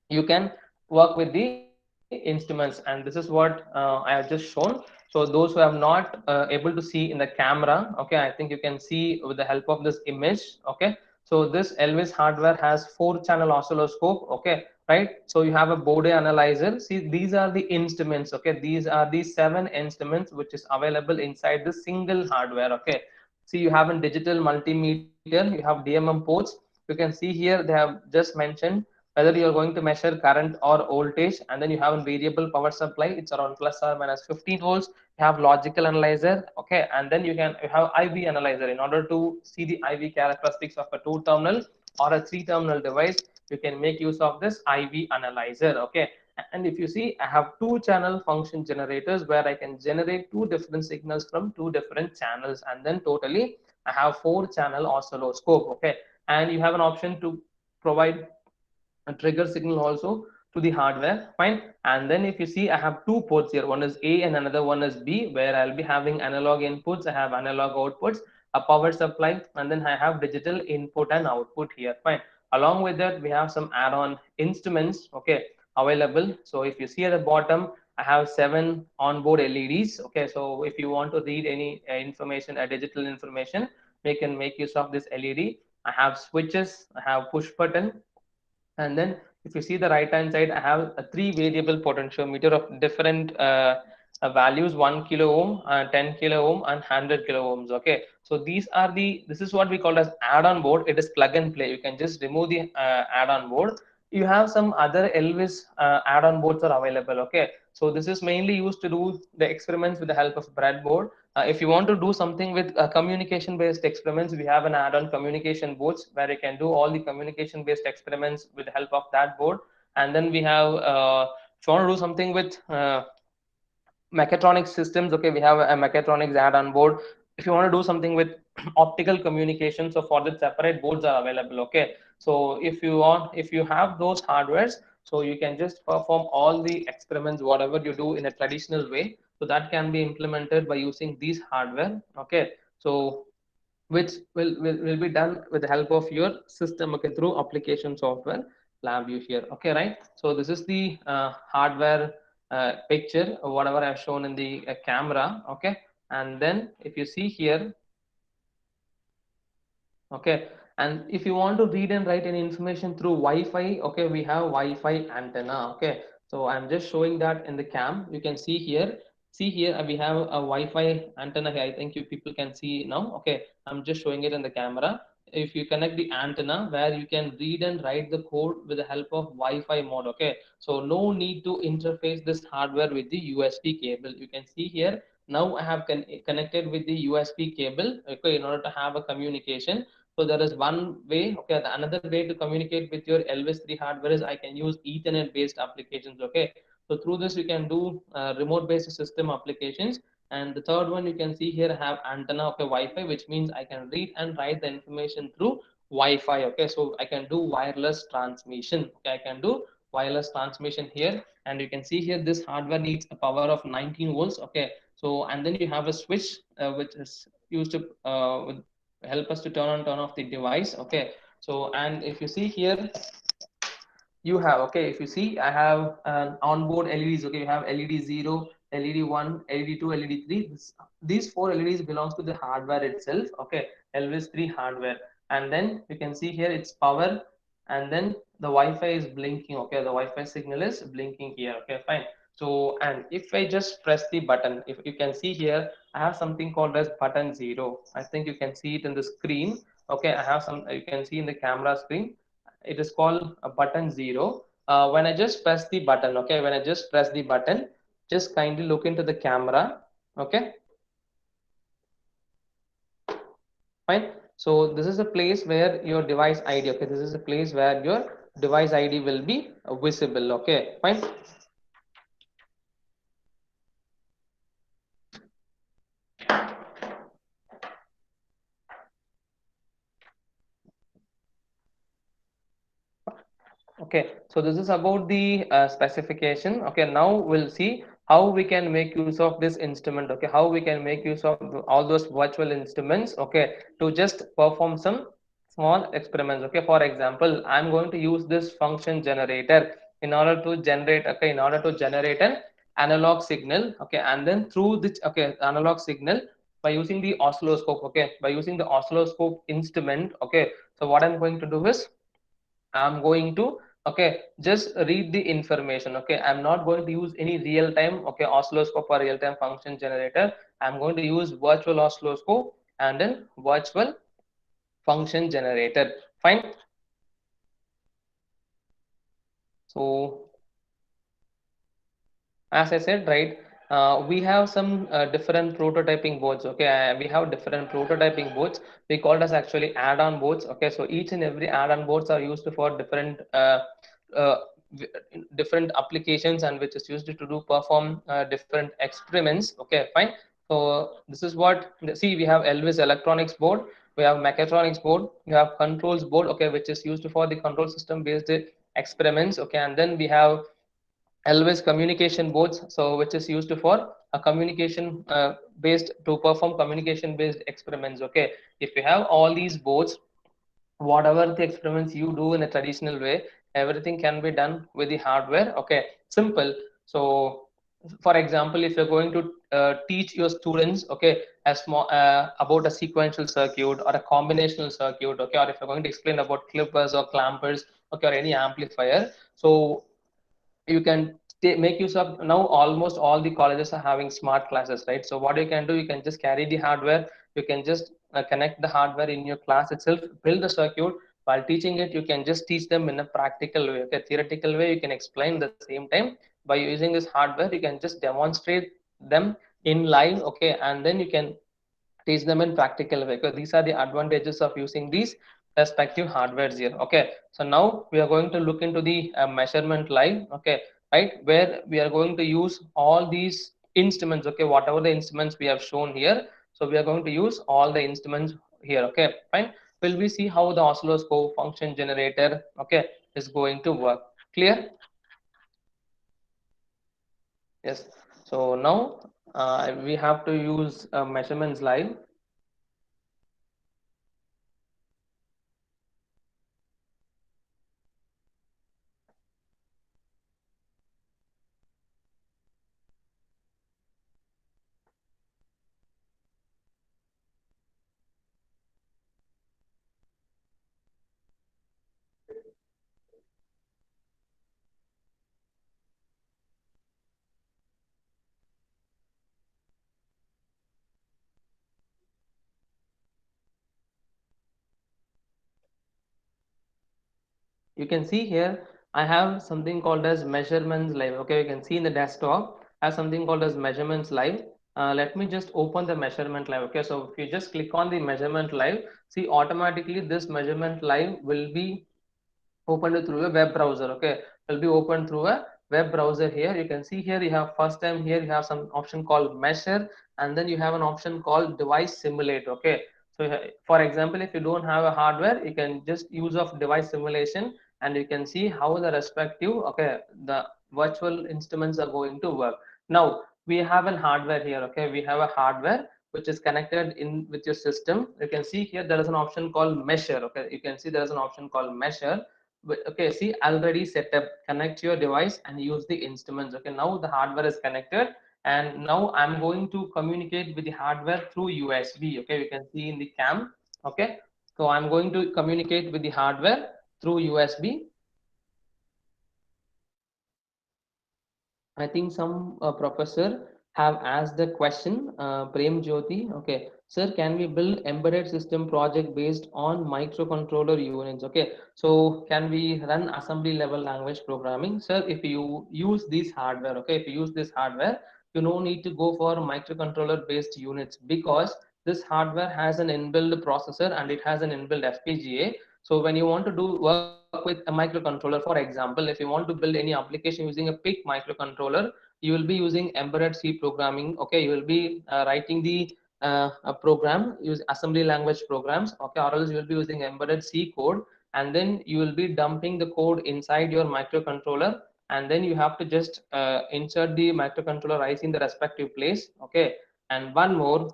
you can work with the instruments. And this is what I have just shown. So those who have not able to see in the camera, okay, I think you can see with the help of this image, okay. So this Elvis hardware has 4-channel oscilloscope, okay, right? So you have a Bode analyzer. See, these are the instruments, okay, these are the 7 instruments which is available inside the single hardware, okay. See, you have a digital multimeter, you have DMM ports. You can see here they have just mentioned whether you are going to measure current or voltage, and then you have a variable power supply, it's around plus or minus 15 volts. You have logical analyzer, okay, and then you have IV analyzer in order to see the IV characteristics of a 2-terminal or a 3-terminal device. You can make use of this IV analyzer, okay. And if you see, I have 2-channel function generators where I can generate 2 different signals from 2 different channels, and then totally I have 4-channel oscilloscope, okay. And you have an option to provide a trigger signal also to the hardware, fine. And then if you see, I have 2 ports here, one is A and another one is B, where I'll be having analog inputs, I have analog outputs, a power supply, and then I have digital input and output here, fine. Along with that, we have some add-on instruments, okay, available. So if you see at the bottom, I have 7 onboard LEDs, okay. So if you want to read any information, digital information, we can make use of this LED. I have switches, I have push button, and then if you see the right hand side, I have a 3 variable potentiometer of different values, 1 kilo ohm, 10 kilo ohm, and 100 kilo ohms, okay. So this is what we call as add-on board. It is plug and play, you can just remove the add-on board. You have some other Elvis add-on boards are available, okay. So this is mainly used to do the experiments with the help of breadboard. If you want to do something with communication based experiments, we have an add-on communication boards where you can do all the communication based experiments with the help of that board. And then we have if you want to do something with mechatronics systems, okay, we have a mechatronics add-on board. If you want to do something with optical communication, so for that separate boards are available, okay. So if you have those hardwares, so you can just perform all the experiments whatever you do in a traditional way, so that can be implemented by using these hardware, okay. So which will be done with the help of your system, okay, through application software LabVIEW here, okay, right. So this is the hardware picture whatever I've shown in the camera, okay. And then if you see here, okay, and if you want to read and write any information through Wi-Fi, okay, we have Wi-Fi antenna, okay. So I'm just showing that in the cam. You can see here, we have a Wi-Fi antenna here. I think you people can see now, okay. I'm just showing it in the camera. If you connect the antenna where you can read and write the code with the help of Wi-Fi mode, okay. So no need to interface this hardware with the USB cable. You can see here, now I have connected with the USB cable, okay, in order to have a communication. So there is one way, okay. The another way to communicate with your Elvis 3 hardware is I can use Ethernet based applications, okay. So through this you can do remote based system applications. And the third one you can see here, I have antenna, okay, Wi-Fi, which means I can read and write the information through Wi-Fi, okay. So I can do wireless transmission, okay. I can do wireless transmission here, and you can see here this hardware needs a power of 19 volts, okay. So and then you have a switch which is used to help us to turn on turn off the device, okay. So and if you see here, you have, okay, if you see, I have an onboard LEDs, okay. You have LED 0, LED 1, LED 2, LED 3. These 4 LEDs belongs to the hardware itself, okay, Elvis 3 hardware. And then you can see here it's power, and then the Wi-Fi is blinking, okay. The Wi-Fi signal is blinking here, okay, fine. So and if I just press the button, if you can see here, I have something called as button 0. I think you can see it in the screen, okay. I have some, you can see in the camera screen, it is called a button 0. When I just press the button, okay, when I just press the button, just kindly look into the camera, okay, fine. So this is a place where your device ID, okay, this is a place where your device ID will be visible, okay, fine. Okay, so this is about the specification. Okay, now we'll see how we can make use of this instrument. Okay, how we can make use of all those virtual instruments. Okay, to just perform some small experiments. Okay, for example, I'm going to use this function generator in order to generate. Okay, in order to generate an analog signal. Okay, and then through this analog signal by using the oscilloscope. Okay, by using the oscilloscope instrument. Okay, so what I'm going to do is I'm going to just read the information. Okay, I'm not going to use any real time oscilloscope or real time function generator. I'm going to use virtual oscilloscope and then virtual function generator. Fine. So as I said, right, we have some different prototyping boards. Okay, we have different prototyping boards. We called as actually add-on boards. Okay, so each and every add-on boards are used for different uh, different applications and which is used to do perform different experiments. Okay, fine. So this is what see we have Elvis electronics board, we have mechatronics board, we have controls board. Okay, which is used for the control system based experiments. Okay, and then we have Elvis communication boards, so which is used for a communication based to perform communication based experiments. Okay, if you have all these boards, whatever the experiments you do in a traditional way, everything can be done with the hardware. Okay, simple. So for example, if you're going to teach your students a small about a sequential circuit or a combinational circuit, okay, or if you're going to explain about clippers or clampers, okay, or any amplifier, so you can make use of now almost all the colleges are having smart classes, right? So what you can do, you can just carry the hardware, you can just connect the hardware in your class itself, build the circuit. While teaching it, you can just teach them in a practical way. Okay, theoretical way you can explain the same time. By using this hardware you can just demonstrate them in live. Okay, and then you can teach them in practical way, because these are the advantages of using these respective hardwares here. Okay, so now we are going to look into the measurement live. Okay, right, where we are going to use all these instruments. Okay, whatever the instruments we have shown here, so we are going to use all the instruments here. Okay, fine. Will we see how the oscilloscope function generator is going to work? Clear? Yes. So now we have to use measurements live. You can see here I have something called as measurements live. Okay, you can see in the desktop I have something called as measurements live. Let me just open the measurement live. Okay, so if you just click on the measurement live, see automatically this measurement live will be opened through a web browser. Okay, will be opened through a web browser. Here you can see, here you have first time, here you have some option called measure, and then you have an option called device simulate. Okay, so for example, if you don't have a hardware, you can just use of device simulation, and you can see how the respective the virtual instruments are going to work. Now we have an hardware here. Okay, we have a hardware which is connected in with your system. You can see here there is an option called measure. Okay, you can see there is an option called measure. Okay, see, already set up, connect your device and use the instruments. Okay, now the hardware is connected, and now I'm going to communicate with the hardware through USB. Okay, you can see in the cam. Okay, so I'm going to communicate with the hardware through USB. I think some professor have asked the question, Prem Jyoti. Okay, sir, can we build embedded system project based on microcontroller units? Okay, so can we run assembly level language programming? Sir, if you use this hardware, okay, if you use this hardware, you no need to go for microcontroller based units, because this hardware has an inbuilt processor and it has an inbuilt FPGA. So when you want to do work with a microcontroller, for example, if you want to build any application using a PIC microcontroller, you will be using embedded C programming. Okay, you will be writing the a program, use assembly language programs. Okay, or else you will be using embedded C code, and then you will be dumping the code inside your microcontroller, and then you have to just insert the microcontroller IC in the respective place. Okay, and one more.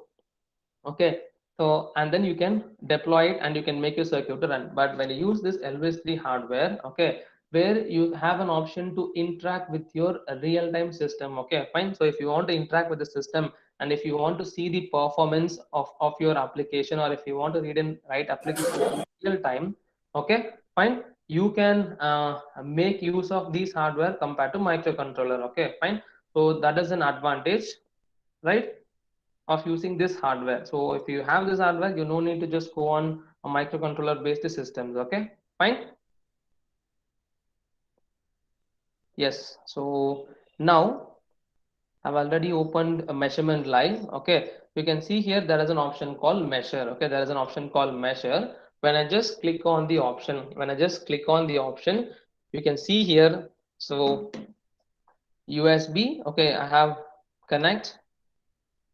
Okay, so and then you can deploy it and you can make your circuit to run. But when you use this LVS3 hardware, okay, where you have an option to interact with your real-time system. Okay, fine. So if you want to interact with the system, and if you want to see the performance of your application, or if you want to read and write application in real time, okay, fine, you can make use of these hardware compared to microcontroller. Okay, fine. So that is an advantage, right, of using this hardware. So if you have this hardware, you no need to just go on a microcontroller based systems. Okay, fine. Yes, so now I've already opened a measurement live. Okay, you can see here there is an option called measure. Okay, there is an option called measure. When I just click on the option, you can see here. So USB. Okay, I have connect.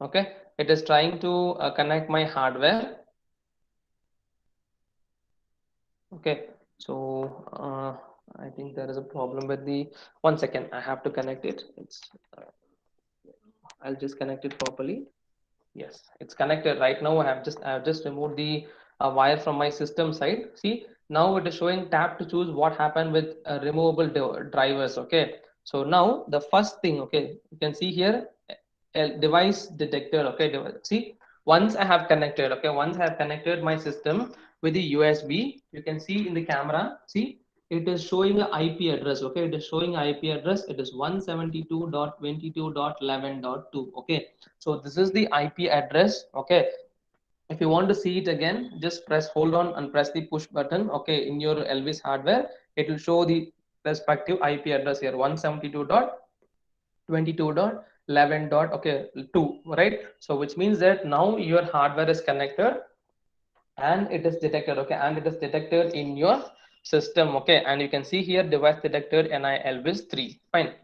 Okay, it is trying to connect my hardware. Okay, so I think there is a problem with the, 1 second, I have to connect it. It's I'll just connect it properly. Yes, it's connected right now. I have just removed the wire from my system side. See, now it is showing tab to choose what happened with removable drivers. Okay, so now the first thing, okay, you can see here device detector. Okay, see, once I have connected, okay, once I have connected my system with the USB, you can see in the camera. See, it is showing an IP address. Okay, it is showing IP address. It is 172.22.11.2. Okay, so this is the IP address. Okay, if you want to see it again, just press hold on and press the push button. Okay, in your Elvis hardware, it will show the respective IP address here, 172.22.11. Okay, 2, right? So which means that now your hardware is connected and it is detected. Okay, and it is detected in your system. Okay, and you can see here device detected NI Elvis 3. Fine.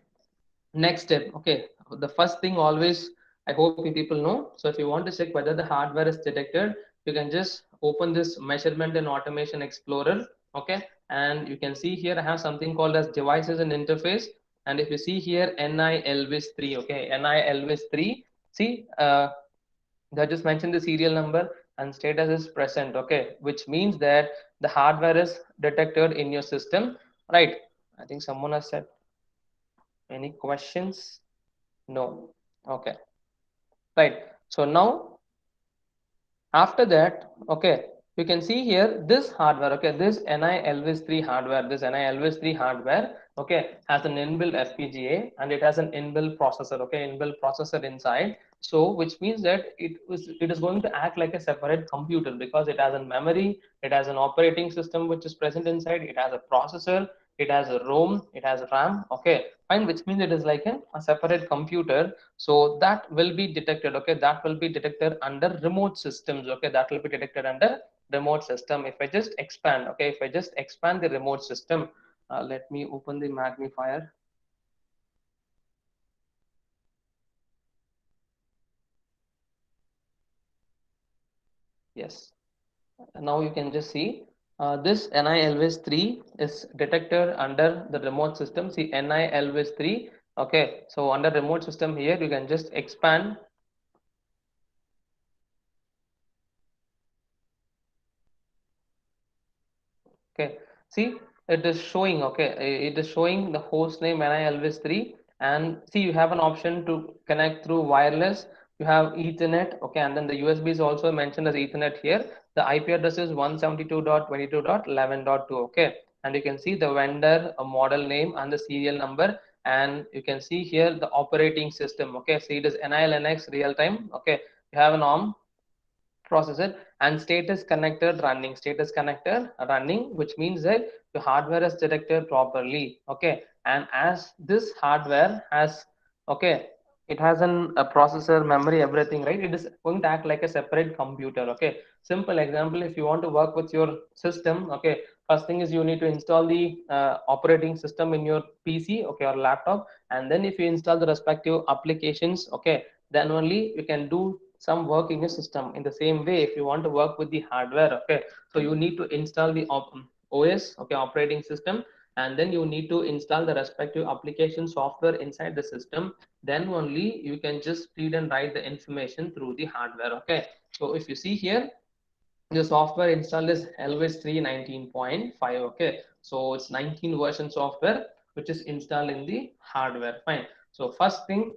Next step. Okay, the first thing always, I hope you people know. So if you want to check whether the hardware is detected, you can just open this measurement and automation explorer. Okay, and you can see here I have something called as devices and interface. And if you see here NI Elvis 3, okay, NI Elvis 3, see, they just mentioned the serial number and status is present. Okay, which means that the hardware is detected in your system, right? I think someone has said, any questions? No. Okay. Right. So now after that, okay, you can see here this hardware. Okay, this NI Elvis 3 hardware, this NI Elvis 3 hardware, okay, has an inbuilt FPGA and it has an inbuilt processor. Okay, inbuilt processor inside. So which means that it is going to act like a separate computer because it has a memory, it has an operating system which is present inside, it has a processor, it has a ROM, it has RAM. Okay, fine, which means it is like a separate computer. So that will be detected. Okay, that will be detected under remote systems. Okay, that will be detected under remote system. If I just expand, okay, if I just expand the remote system, let me open the magnifier. Yes, now you can just see this NI Elvis 3 is detected under the remote system. See, NI Elvis 3. Okay, so under remote system here you can just expand. Okay, see, it is showing. Okay, it is showing the host name NI Elvis 3, and see, you have an option to connect through wireless. You have Ethernet. Okay, and then the USB is also mentioned as Ethernet here. The IP address is 172.22.11.2. Okay, and you can see the vendor, a model name, and the serial number, and you can see here the operating system. Okay, see, it is NI Linux real time. Okay, you have an ARM processor and status connected running, which means that the hardware is detected properly. Okay, and as this hardware has, okay, it has a processor, memory, everything, right? It is going to act like a separate computer. Okay, simple example, if you want to work with your system, okay, first thing is you need to install the operating system in your PC, okay, or laptop, and then if you install the respective applications, okay, then only you can do some work in your system. In the same way, if you want to work with the hardware, okay, so you need to install the OS, okay, operating system, and then you need to install the respective application software inside the system. Then only you can just read and write the information through the hardware. Okay, so if you see here, the software installed is LVS 319.5. Okay, so it's 19 version software which is installed in the hardware. Fine. So first thing,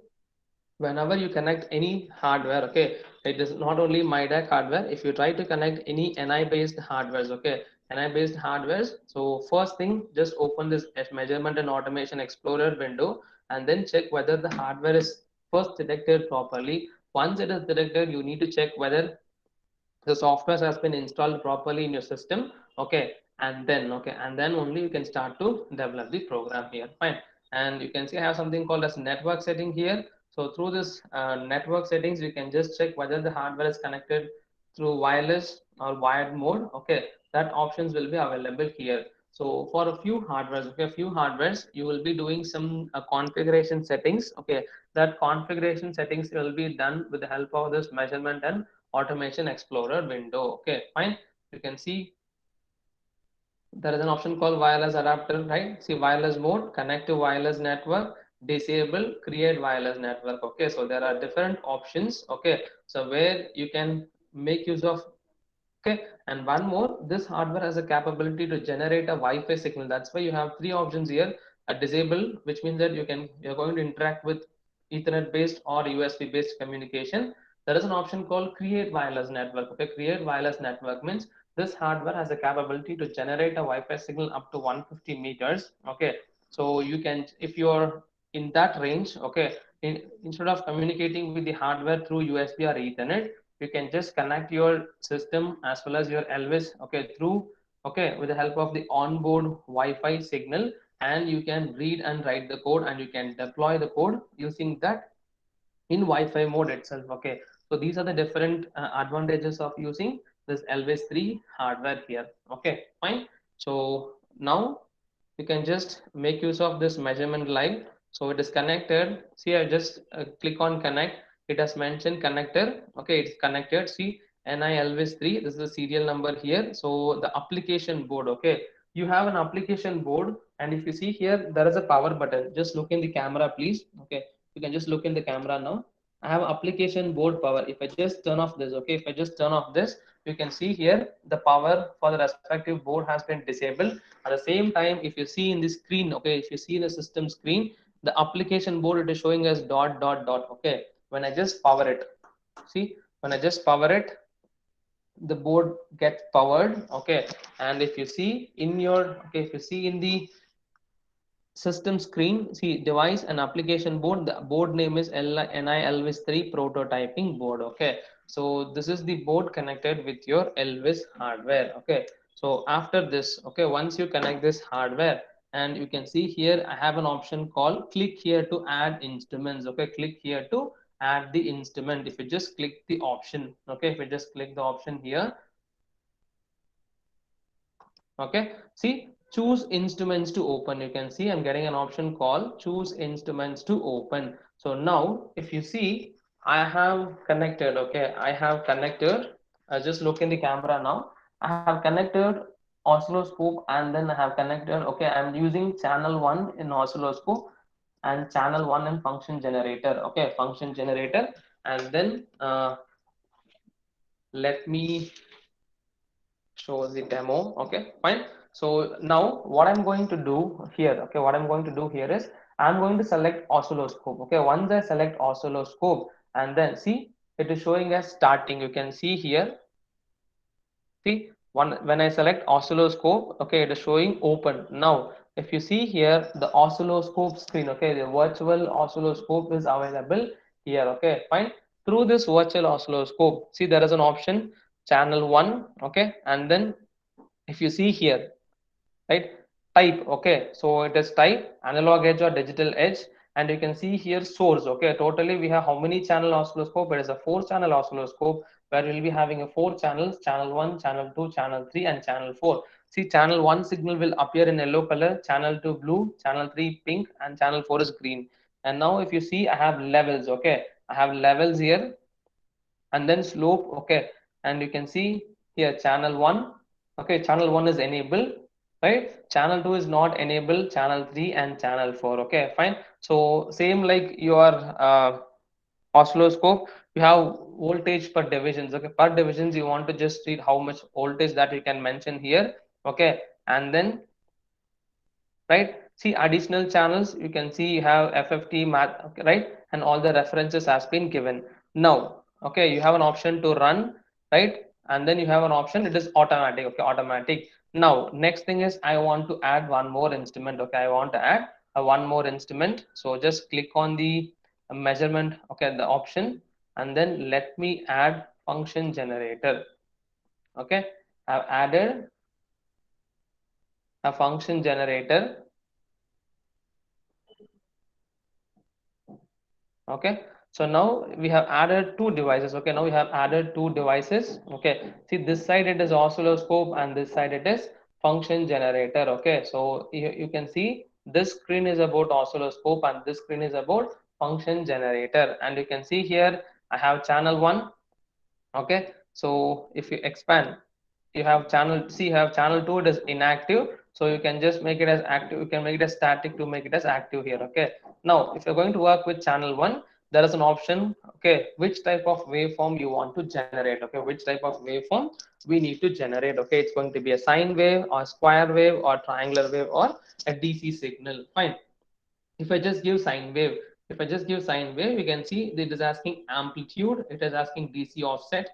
whenever you connect any hardware, okay, it is not only MyDAC hardware. If you try to connect any NI based hardwares, okay, NI based hardwares, so first thing, just open this measurement and automation explorer window and then check whether the hardware is first detected properly. Once it is detected, you need to check whether the software has been installed properly in your system. Okay, and then only you can start to develop the program here. Fine. And you can see I have something called as network setting here. So through this network settings, you can just check whether the hardware is connected through wireless or wired mode. Okay, that options will be available here. So for a few hardwares, okay, a few hardwares, you will be doing some configuration settings. Okay, that configuration settings will be done with the help of this measurement and automation explorer window. Okay, fine. You can see there is an option called wireless adapter, right? See, wireless mode, connect to wireless network, disable, create wireless network. Okay, so there are different options. Okay, so where you can make use of. Okay, and one more, this hardware has a capability to generate a Wi-Fi signal. That's why you have three options here. A disable, which means that you're going to interact with Ethernet based or USB based communication. There is an option called create wireless network. Okay, create wireless network means this hardware has a capability to generate a Wi-Fi signal up to 150 meters. Okay, so you can, if you're in that range, okay, instead of communicating with the hardware through USB or Ethernet, you can just connect your system as well as your LVIS, okay, through, okay, with the help of the onboard Wi-Fi signal, and you can read and write the code and you can deploy the code using that in Wi-Fi mode itself. Okay, so these are the different advantages of using this LVIS 3 hardware here. Okay, fine. So now you can just make use of this measurement live. So it is connected. See, I just click on connect. It has mentioned connector. Okay, it's connected. See, NI LVIS 3. This is the serial number here. So the application board. Okay, you have an application board, and if you see here, there is a power button. Just look in the camera, please. Okay, you can just look in the camera now. I have application board power. If I just turn off this, okay, if I just turn off this, you can see here the power for the respective board has been disabled. At the same time, if you see in the screen, okay, if you see the system screen, the application board, it is showing as dot dot dot. Okay, when I just power it, see, when I just power it, the board gets powered. Okay, and if you see in your, okay, if you see in the system screen, see device and application board, the board name is NI Elvis 3 prototyping board. Okay, so this is the board connected with your Elvis hardware. Okay, so after this, okay, once you connect this hardware, and you can see here I have an option called click here to add instruments. Okay, click here to add the instrument. If you just click the option, okay, if you just click the option here, okay, see, choose instruments to open. You can see I'm getting an option called choose instruments to open. So now if you see, I have connected, okay, I have connected, just look in the camera now, I have connected oscilloscope, and then I have connected, okay, I'm using channel 1 in oscilloscope and channel 1 in function generator. Okay, function generator, and then let me show the demo. Okay, fine. So now what I'm going to do here, okay, what I'm going to do here is I'm going to select oscilloscope. Okay, once I select oscilloscope, and then see, it is showing as starting. You can see here, see, one, when I select oscilloscope, okay, it is showing open. Now if you see here the oscilloscope screen, okay, the virtual oscilloscope is available here. Okay, fine. Through this virtual oscilloscope, see, there is an option channel 1. Okay, and then if you see here, right, type. Okay, so it is type analog edge or digital edge, and you can see here source. Okay, totally we have how many channel oscilloscope? It is a 4 channel oscilloscope where we'll be having a 4 channels: channel 1, channel 2, channel 3, and channel 4. See, channel 1 signal will appear in yellow color, channel 2 blue, channel 3 pink, and channel 4 is green. And now if you see, I have levels. Okay, I have levels here, and then slope. Okay, and you can see here channel 1. Okay, channel 1 is enabled, right? Channel 2 is not enabled, channel 3 and channel 4. Okay, fine. So same like your oscilloscope, you have voltage per divisions. Okay, per divisions you want to just read how much voltage that you can mention here. Okay, and then right, see additional channels, you can see you have FFT math, okay, right, and all the references has been given. Now okay, you have an option to run, right, and then you have an option, it is automatic. Okay, automatic. Now next thing is I want to add one more instrument. Okay, I want to add one more instrument, so just click on the measurement, okay, the option, and then let me add function generator. Okay, I've added a function generator. Okay, so now we have added two devices. Okay, now we have added two devices. Okay, see this side it is oscilloscope and this side it is function generator. Okay, so you can see this screen is about oscilloscope and this screen is about function generator, and you can see here I have channel 1. Okay, so if you expand, you have channel C, you have channel 2, it is inactive, so you can just make it as active, you can make it as static to make it as active here. Okay, now if you're going to work with channel 1, there is an option, okay, which type of waveform you want to generate. Okay, which type of waveform we need to generate. Okay, it's going to be a sine wave or square wave or triangular wave or a DC signal. Fine. If I just give sine wave, if I just give sine wave, you can see it is asking amplitude, it is asking DC offset,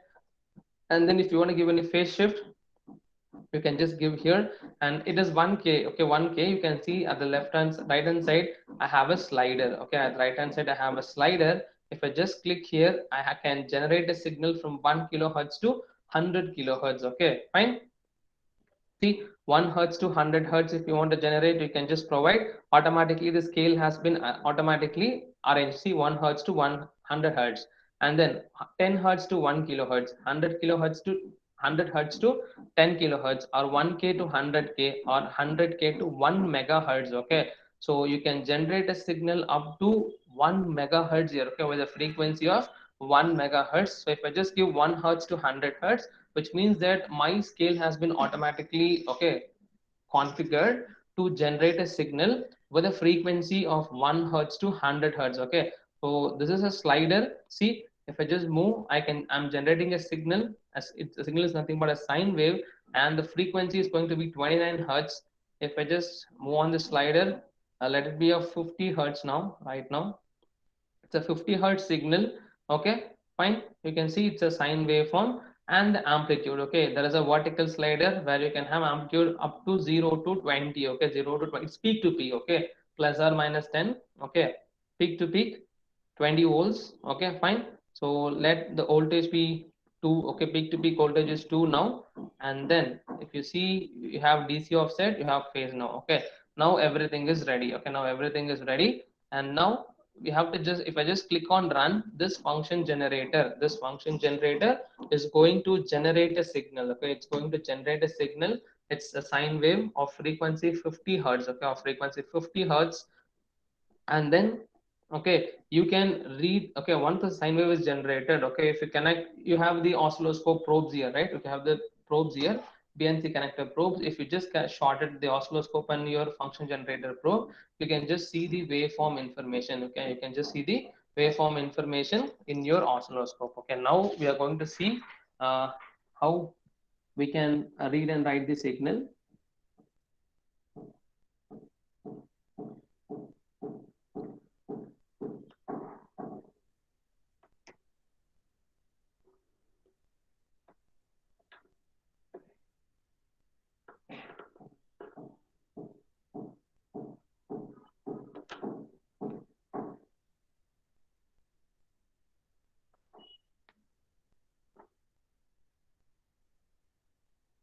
and then if you want to give any phase shift, you can just give here, and it is 1k. Okay, 1k. You can see at the right hand side I have a slider. Okay, at the right hand side I have a slider. If I just click here, I can generate a signal from 1 kilohertz to 100 kilohertz. Okay, fine. See, 1 hertz to 100 hertz, if you want to generate, you can just provide. Automatically the scale has been automatically arranged. See, 1 hertz to 100 hertz, and then 10 hertz to 1 kilohertz, 100 kilohertz to 100 hertz to 10 kilohertz, or 1k to 100k, or 100k to 1 megahertz. Okay, so you can generate a signal up to 1 megahertz here. Okay, with a frequency of 1 megahertz. So if I just give 1 hertz to 100 hertz, which means that my scale has been automatically, okay, configured to generate a signal with a frequency of 1 hertz to 100 hertz. Okay, so this is a slider. See, if I just move, I'm generating a signal, as the signal is nothing but a sine wave, and the frequency is going to be 29 hertz. If I just move on the slider, let it be of 50 hertz now. Right now it's a 50 hertz signal. Okay, fine. You can see it's a sine waveform. And the amplitude, okay, there is a vertical slider where you can have amplitude up to 0 to 20. Okay, 0 to 20, it's peak to peak. Okay, plus or minus 10. Okay, peak to peak 20 volts. Okay, fine. So let the voltage be 2. Okay, peak to peak voltage is 2 now. And then if you see, you have DC offset, you have phase now. Okay, now everything is ready. Okay, now everything is ready. And now we have to just, if I just click on run, this function generator, is going to generate a signal. Okay, it's going to generate a signal. It's a sine wave of frequency 50 hertz. Okay, of frequency 50 hertz. And then okay, you can read. Okay, once the sine wave is generated, okay, if you connect, you have the oscilloscope probes here, right? You have the probes here, BNC connector probes. If you just shorted the oscilloscope and your function generator probe, you can just see the waveform information. Okay, you can just see the waveform information in your oscilloscope. Okay, now we are going to see how we can read and write the signal.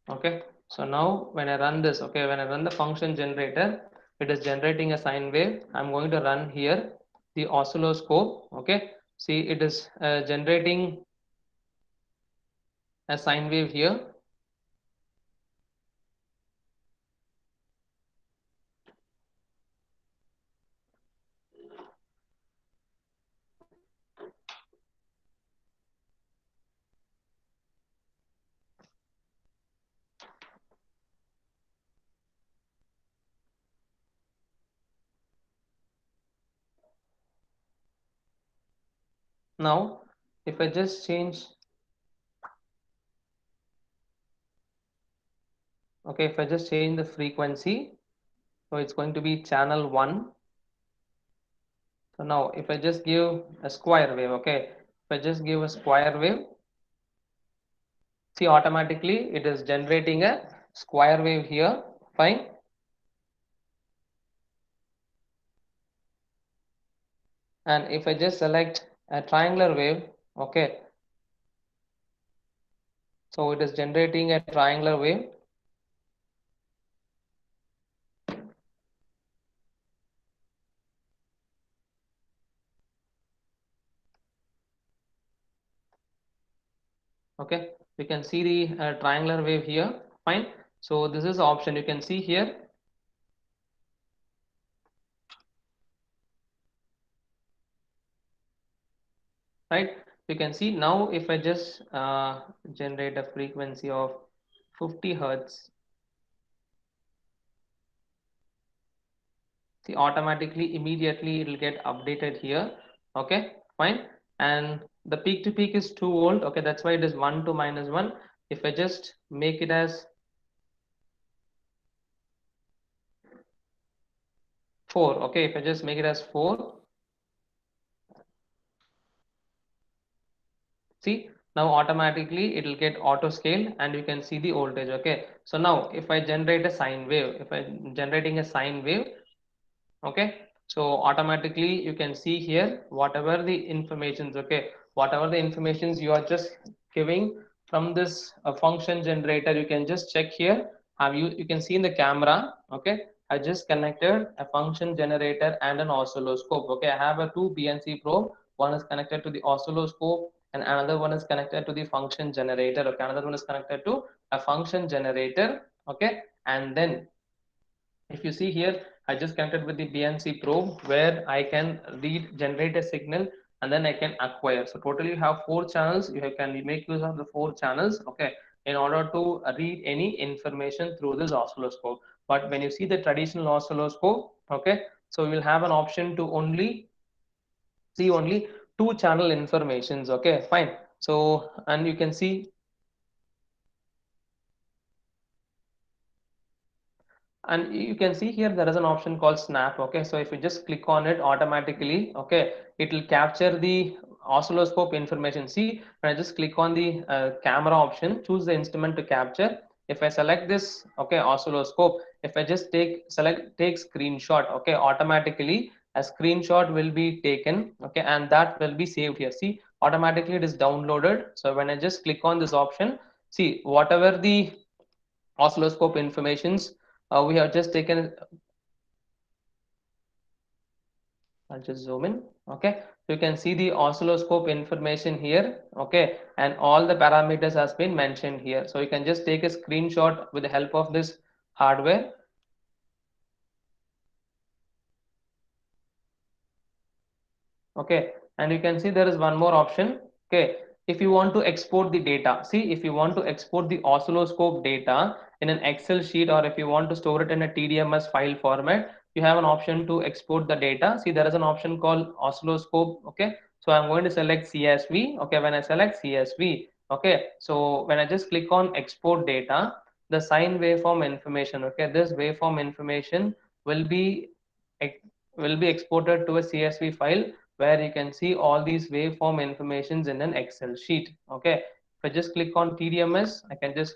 Okay, so now when I run this, okay, when I run the function generator, it is generating a sine wave. I'm going to run here the oscilloscope. Okay, see, it is generating a sine wave here. Now, if I just change, okay, if I just change the frequency, so it's going to be channel 1. So now if I just give a square wave, okay, if I just give a square wave, see automatically it is generating a square wave here, fine. And if I just select a triangular wave, okay, so it is generating a triangular wave. Okay, you can see the triangular wave here, fine. So this is the option you can see here, right? You can see now if I just generate a frequency of 50 hertz, see automatically immediately it will get updated here, okay, fine. And the peak to peak is 2 volt, okay, that's why it is 1 to minus 1. If I just make it as 4, okay, if I just make it as 4, see now automatically it will get auto scale and you can see the voltage, okay. So now if I generate a sine wave, if I'm generating a sine wave, okay, so automatically you can see here whatever the informations, okay, whatever the informations you are just giving from this function generator, you can just check here. Have you can see in the camera, okay, I just connected a function generator and an oscilloscope, okay. I have a two BNC probe, one is connected to the oscilloscope and another one is connected to the function generator, okay, another one is connected to a function generator, okay. And then if you see here, I just connected with the BNC probe where I can generate a signal and then I can acquire. So totally you have 4 channels. You can make use of the 4 channels, okay, in order to read any information through this oscilloscope. But when you see the traditional oscilloscope, okay, so you will have an option to only see only 2 channel informations, okay, fine. So, and you can see, and you can see here there is an option called snap, okay. So if you just click on it automatically, okay, it will capture the oscilloscope information. See, when I just click on the camera option, choose the instrument to capture. If I select this, okay, oscilloscope, if I just take screenshot, okay, automatically a screenshot will be taken, okay, and that will be saved here. See, automatically it is downloaded. So when I just click on this option, see whatever the oscilloscope informations we have just taken. I'll just zoom in, okay. So you can see the oscilloscope information here, okay, and all the parameters has been mentioned here. So you can just take a screenshot with the help of this hardware. Okay, and you can see there is one more option, okay. If you want to export the data, see, if you want to export the oscilloscope data in an Excel sheet, or if you want to store it in a TDMS file format, you have an option to export the data. See, there is an option called oscilloscope, okay. So I'm going to select CSV, okay. When I select CSV, okay, so when I just click on export data, the sine waveform information, okay, this waveform information will be exported to a CSV file where you can see all these waveform informations in an Excel sheet, okay. If I just click on TDMS, I can just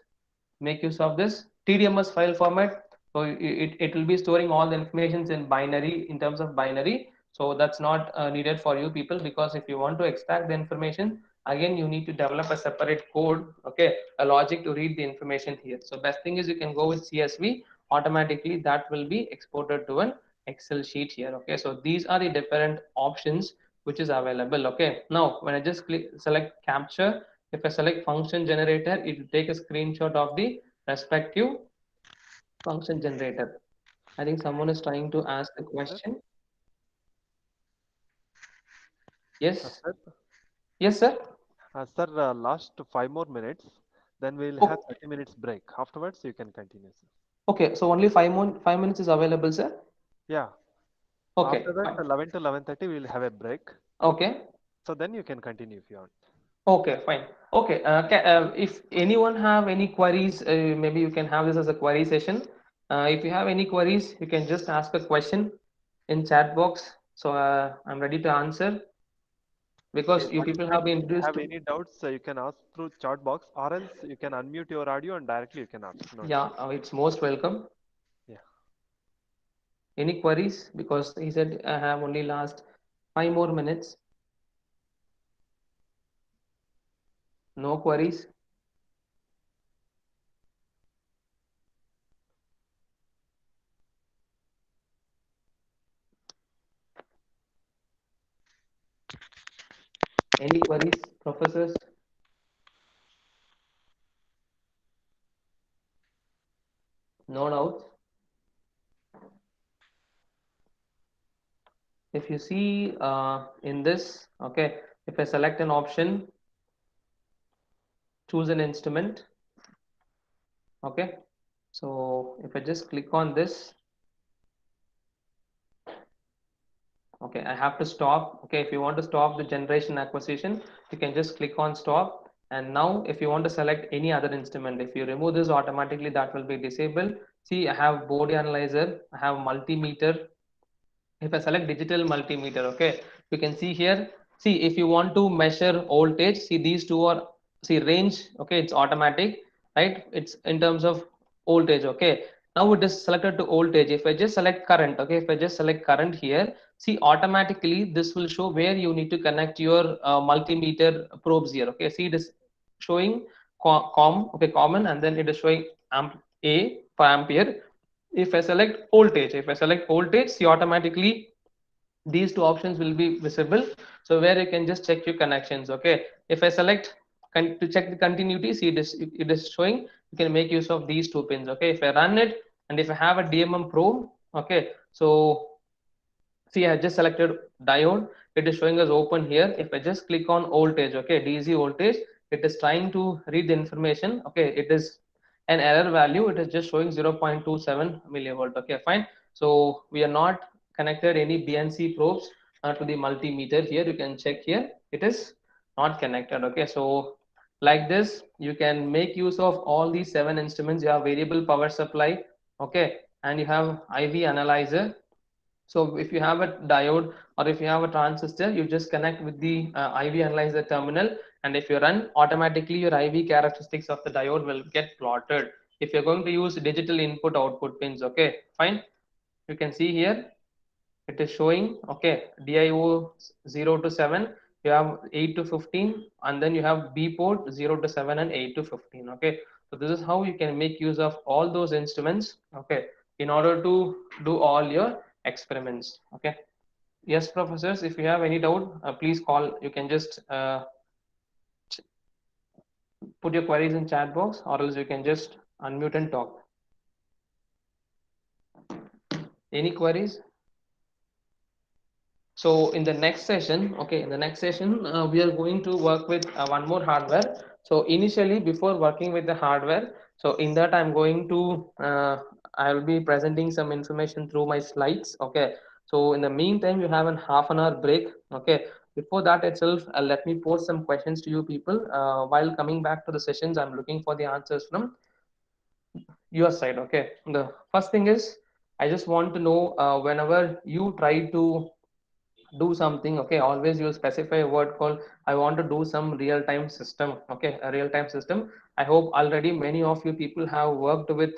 make use of this TDMS file format. So it will be storing all the informations in binary, in terms of binary. So that's not needed for you people, because if you want to extract the information, again you need to develop a separate code, okay, a logic to read the information here. So best thing is you can go with CSV, automatically that will be exported to an Excel sheet here, okay. So these are the different options which is available, okay. Now when I just select capture, if I select function generator, it will take a screenshot of the respective function generator. I think someone is trying to ask a Sir, question. Yes, sir, yes, sir. sir, last 5 more minutes, then we'll have Oh, 30 minutes break. Afterwards, you can continue, sir. okay, so only 5 minutes is available, sir. Yeah. Okay, After that, fine. 11 to 11:30, we'll have a break. Okay, So then you can continue if you want. Okay, fine. Okay, if anyone have any queries, maybe you can have this as a query session. If you have any queries, you can just ask a question in chat box. So I'm ready to answer Okay, because you that people time have been if you introduced have to. any doubts, you can ask through chat box, or else you can unmute your audio and directly you can ask. No Yeah, issues. it's most welcome. Yeah. Any queries? Because he said I have only last 5 more minutes. No queries. Any queries, professors? No doubts. If you see in this, okay, if I select an option, choose an instrument, okay. So if I just click on this, okay, I have to stop. Okay, if you want to stop the generation acquisition, you can just click on stop. And now if you want to select any other instrument, if you remove this automatically, that will be disabled. See, I have body analyzer, I have multimeter. If I select digital multimeter, okay, you can see here. See, if you want to measure voltage, see these two are, see range, okay, it's automatic, right? It's in terms of voltage, okay. Now it is selected to voltage. If I just select current, okay, if I just select current here, see automatically this will show where you need to connect your multimeter probes here, okay. See, it is showing okay, common, and then it is showing A for ampere. If I select voltage, if I select voltage, see automatically these two options will be visible. So where you can just check your connections. Okay, if I select to check the continuity, see it is showing. You can make use of these two pins. Okay, if I run it and if I have a DMM probe, okay, so see I just selected diode. It is showing as open here. If I just click on voltage, okay, DC voltage, it is trying to read the information. Okay, it is an error value. It is just showing 0.27 millivolt. Okay, fine. So we are not connected any BNC probes to the multimeter here. You can check here. It is not connected. Okay, so like this, you can make use of all these 7 instruments. You have variable power supply. Okay, and you have IV analyzer. So if you have a diode or if you have a transistor, you just connect with the IV analyzer terminal, and if you run, automatically your IV characteristics of the diode will get plotted. If you're going to use digital input output pins, okay, fine. You can see here it is showing, okay, DIO 0 to 7, you have 8 to 15, and then you have B port 0 to 7 and 8 to 15. Okay, so this is how you can make use of all those instruments, okay, in order to do all your experiments. Okay, yes, professors, if you have any doubt, please call. You can just put your queries in chat box, or else you can just unmute and talk. Any queries? So in the next session, okay, in the next session, we are going to work with one more hardware. So initially, before working with the hardware, so in that I'm going to, I will be presenting some information through my slides. Okay. So in the meantime, you have a half an hour break. Okay. Before that itself, let me pose some questions to you people. While coming back to the sessions, I'm looking for the answers from your side. Okay. The first thing is, I just want to know whenever you try to do something, okay, always you specify a word called I want to do some real-time system. Okay, a real-time system. I hope already many of you people have worked with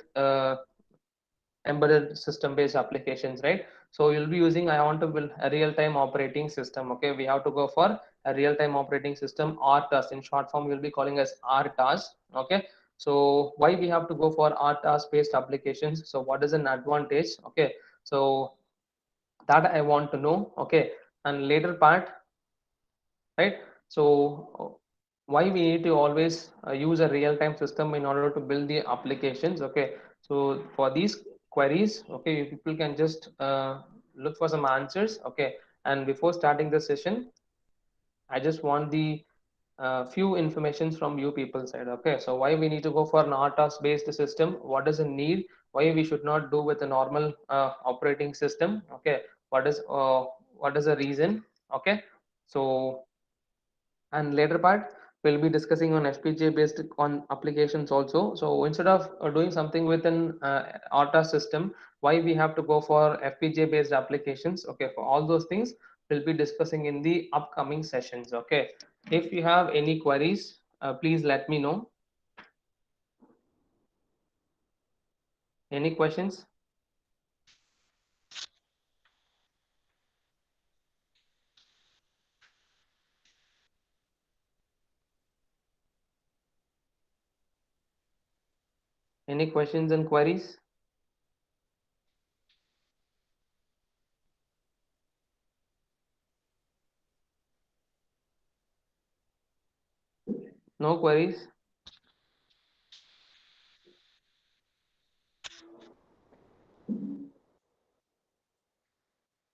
embedded system based applications, right? So you'll be using I want to build a real-time operating system. Okay, we have to go for a real-time operating system, RTAS. In short form we'll be calling as RTAS. Okay, so why we have to go for RTAS based applications? So what is an advantage? Okay, so that I want to know. Okay, and later part, right? So why we need to always use a real-time system in order to build the applications? Okay, so for these queries, okay, people can just look for some answers. Okay, and before starting the session, I just want the few informations from you people side. Okay, so why we need to go for an RTOS based system? What is the need? Why we should not do with a normal operating system? Okay, what is the reason? Okay, so and later part we'll be discussing on FPGA based on applications also. So instead of doing something with an ARTA system, why we have to go for FPGA based applications? Okay, for all those things we'll be discussing in the upcoming sessions. Okay, if you have any queries, please let me know. Any questions? Any questions and queries? No queries?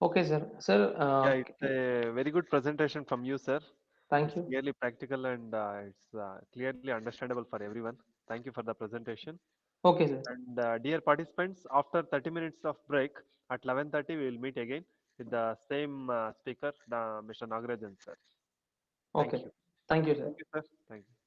Okay, sir. Sir, Yeah, it's a very good presentation from you, sir. thank It's you. clearly practical and it's clearly understandable for everyone. Thank you for the presentation. Okay, sir. And dear participants, after 30 minutes of break at 11:30, we will meet again with the same speaker, Mr. Nagarajan, sir. Thank Okay. you. Thank you, sir. Thank you, sir. Thank you.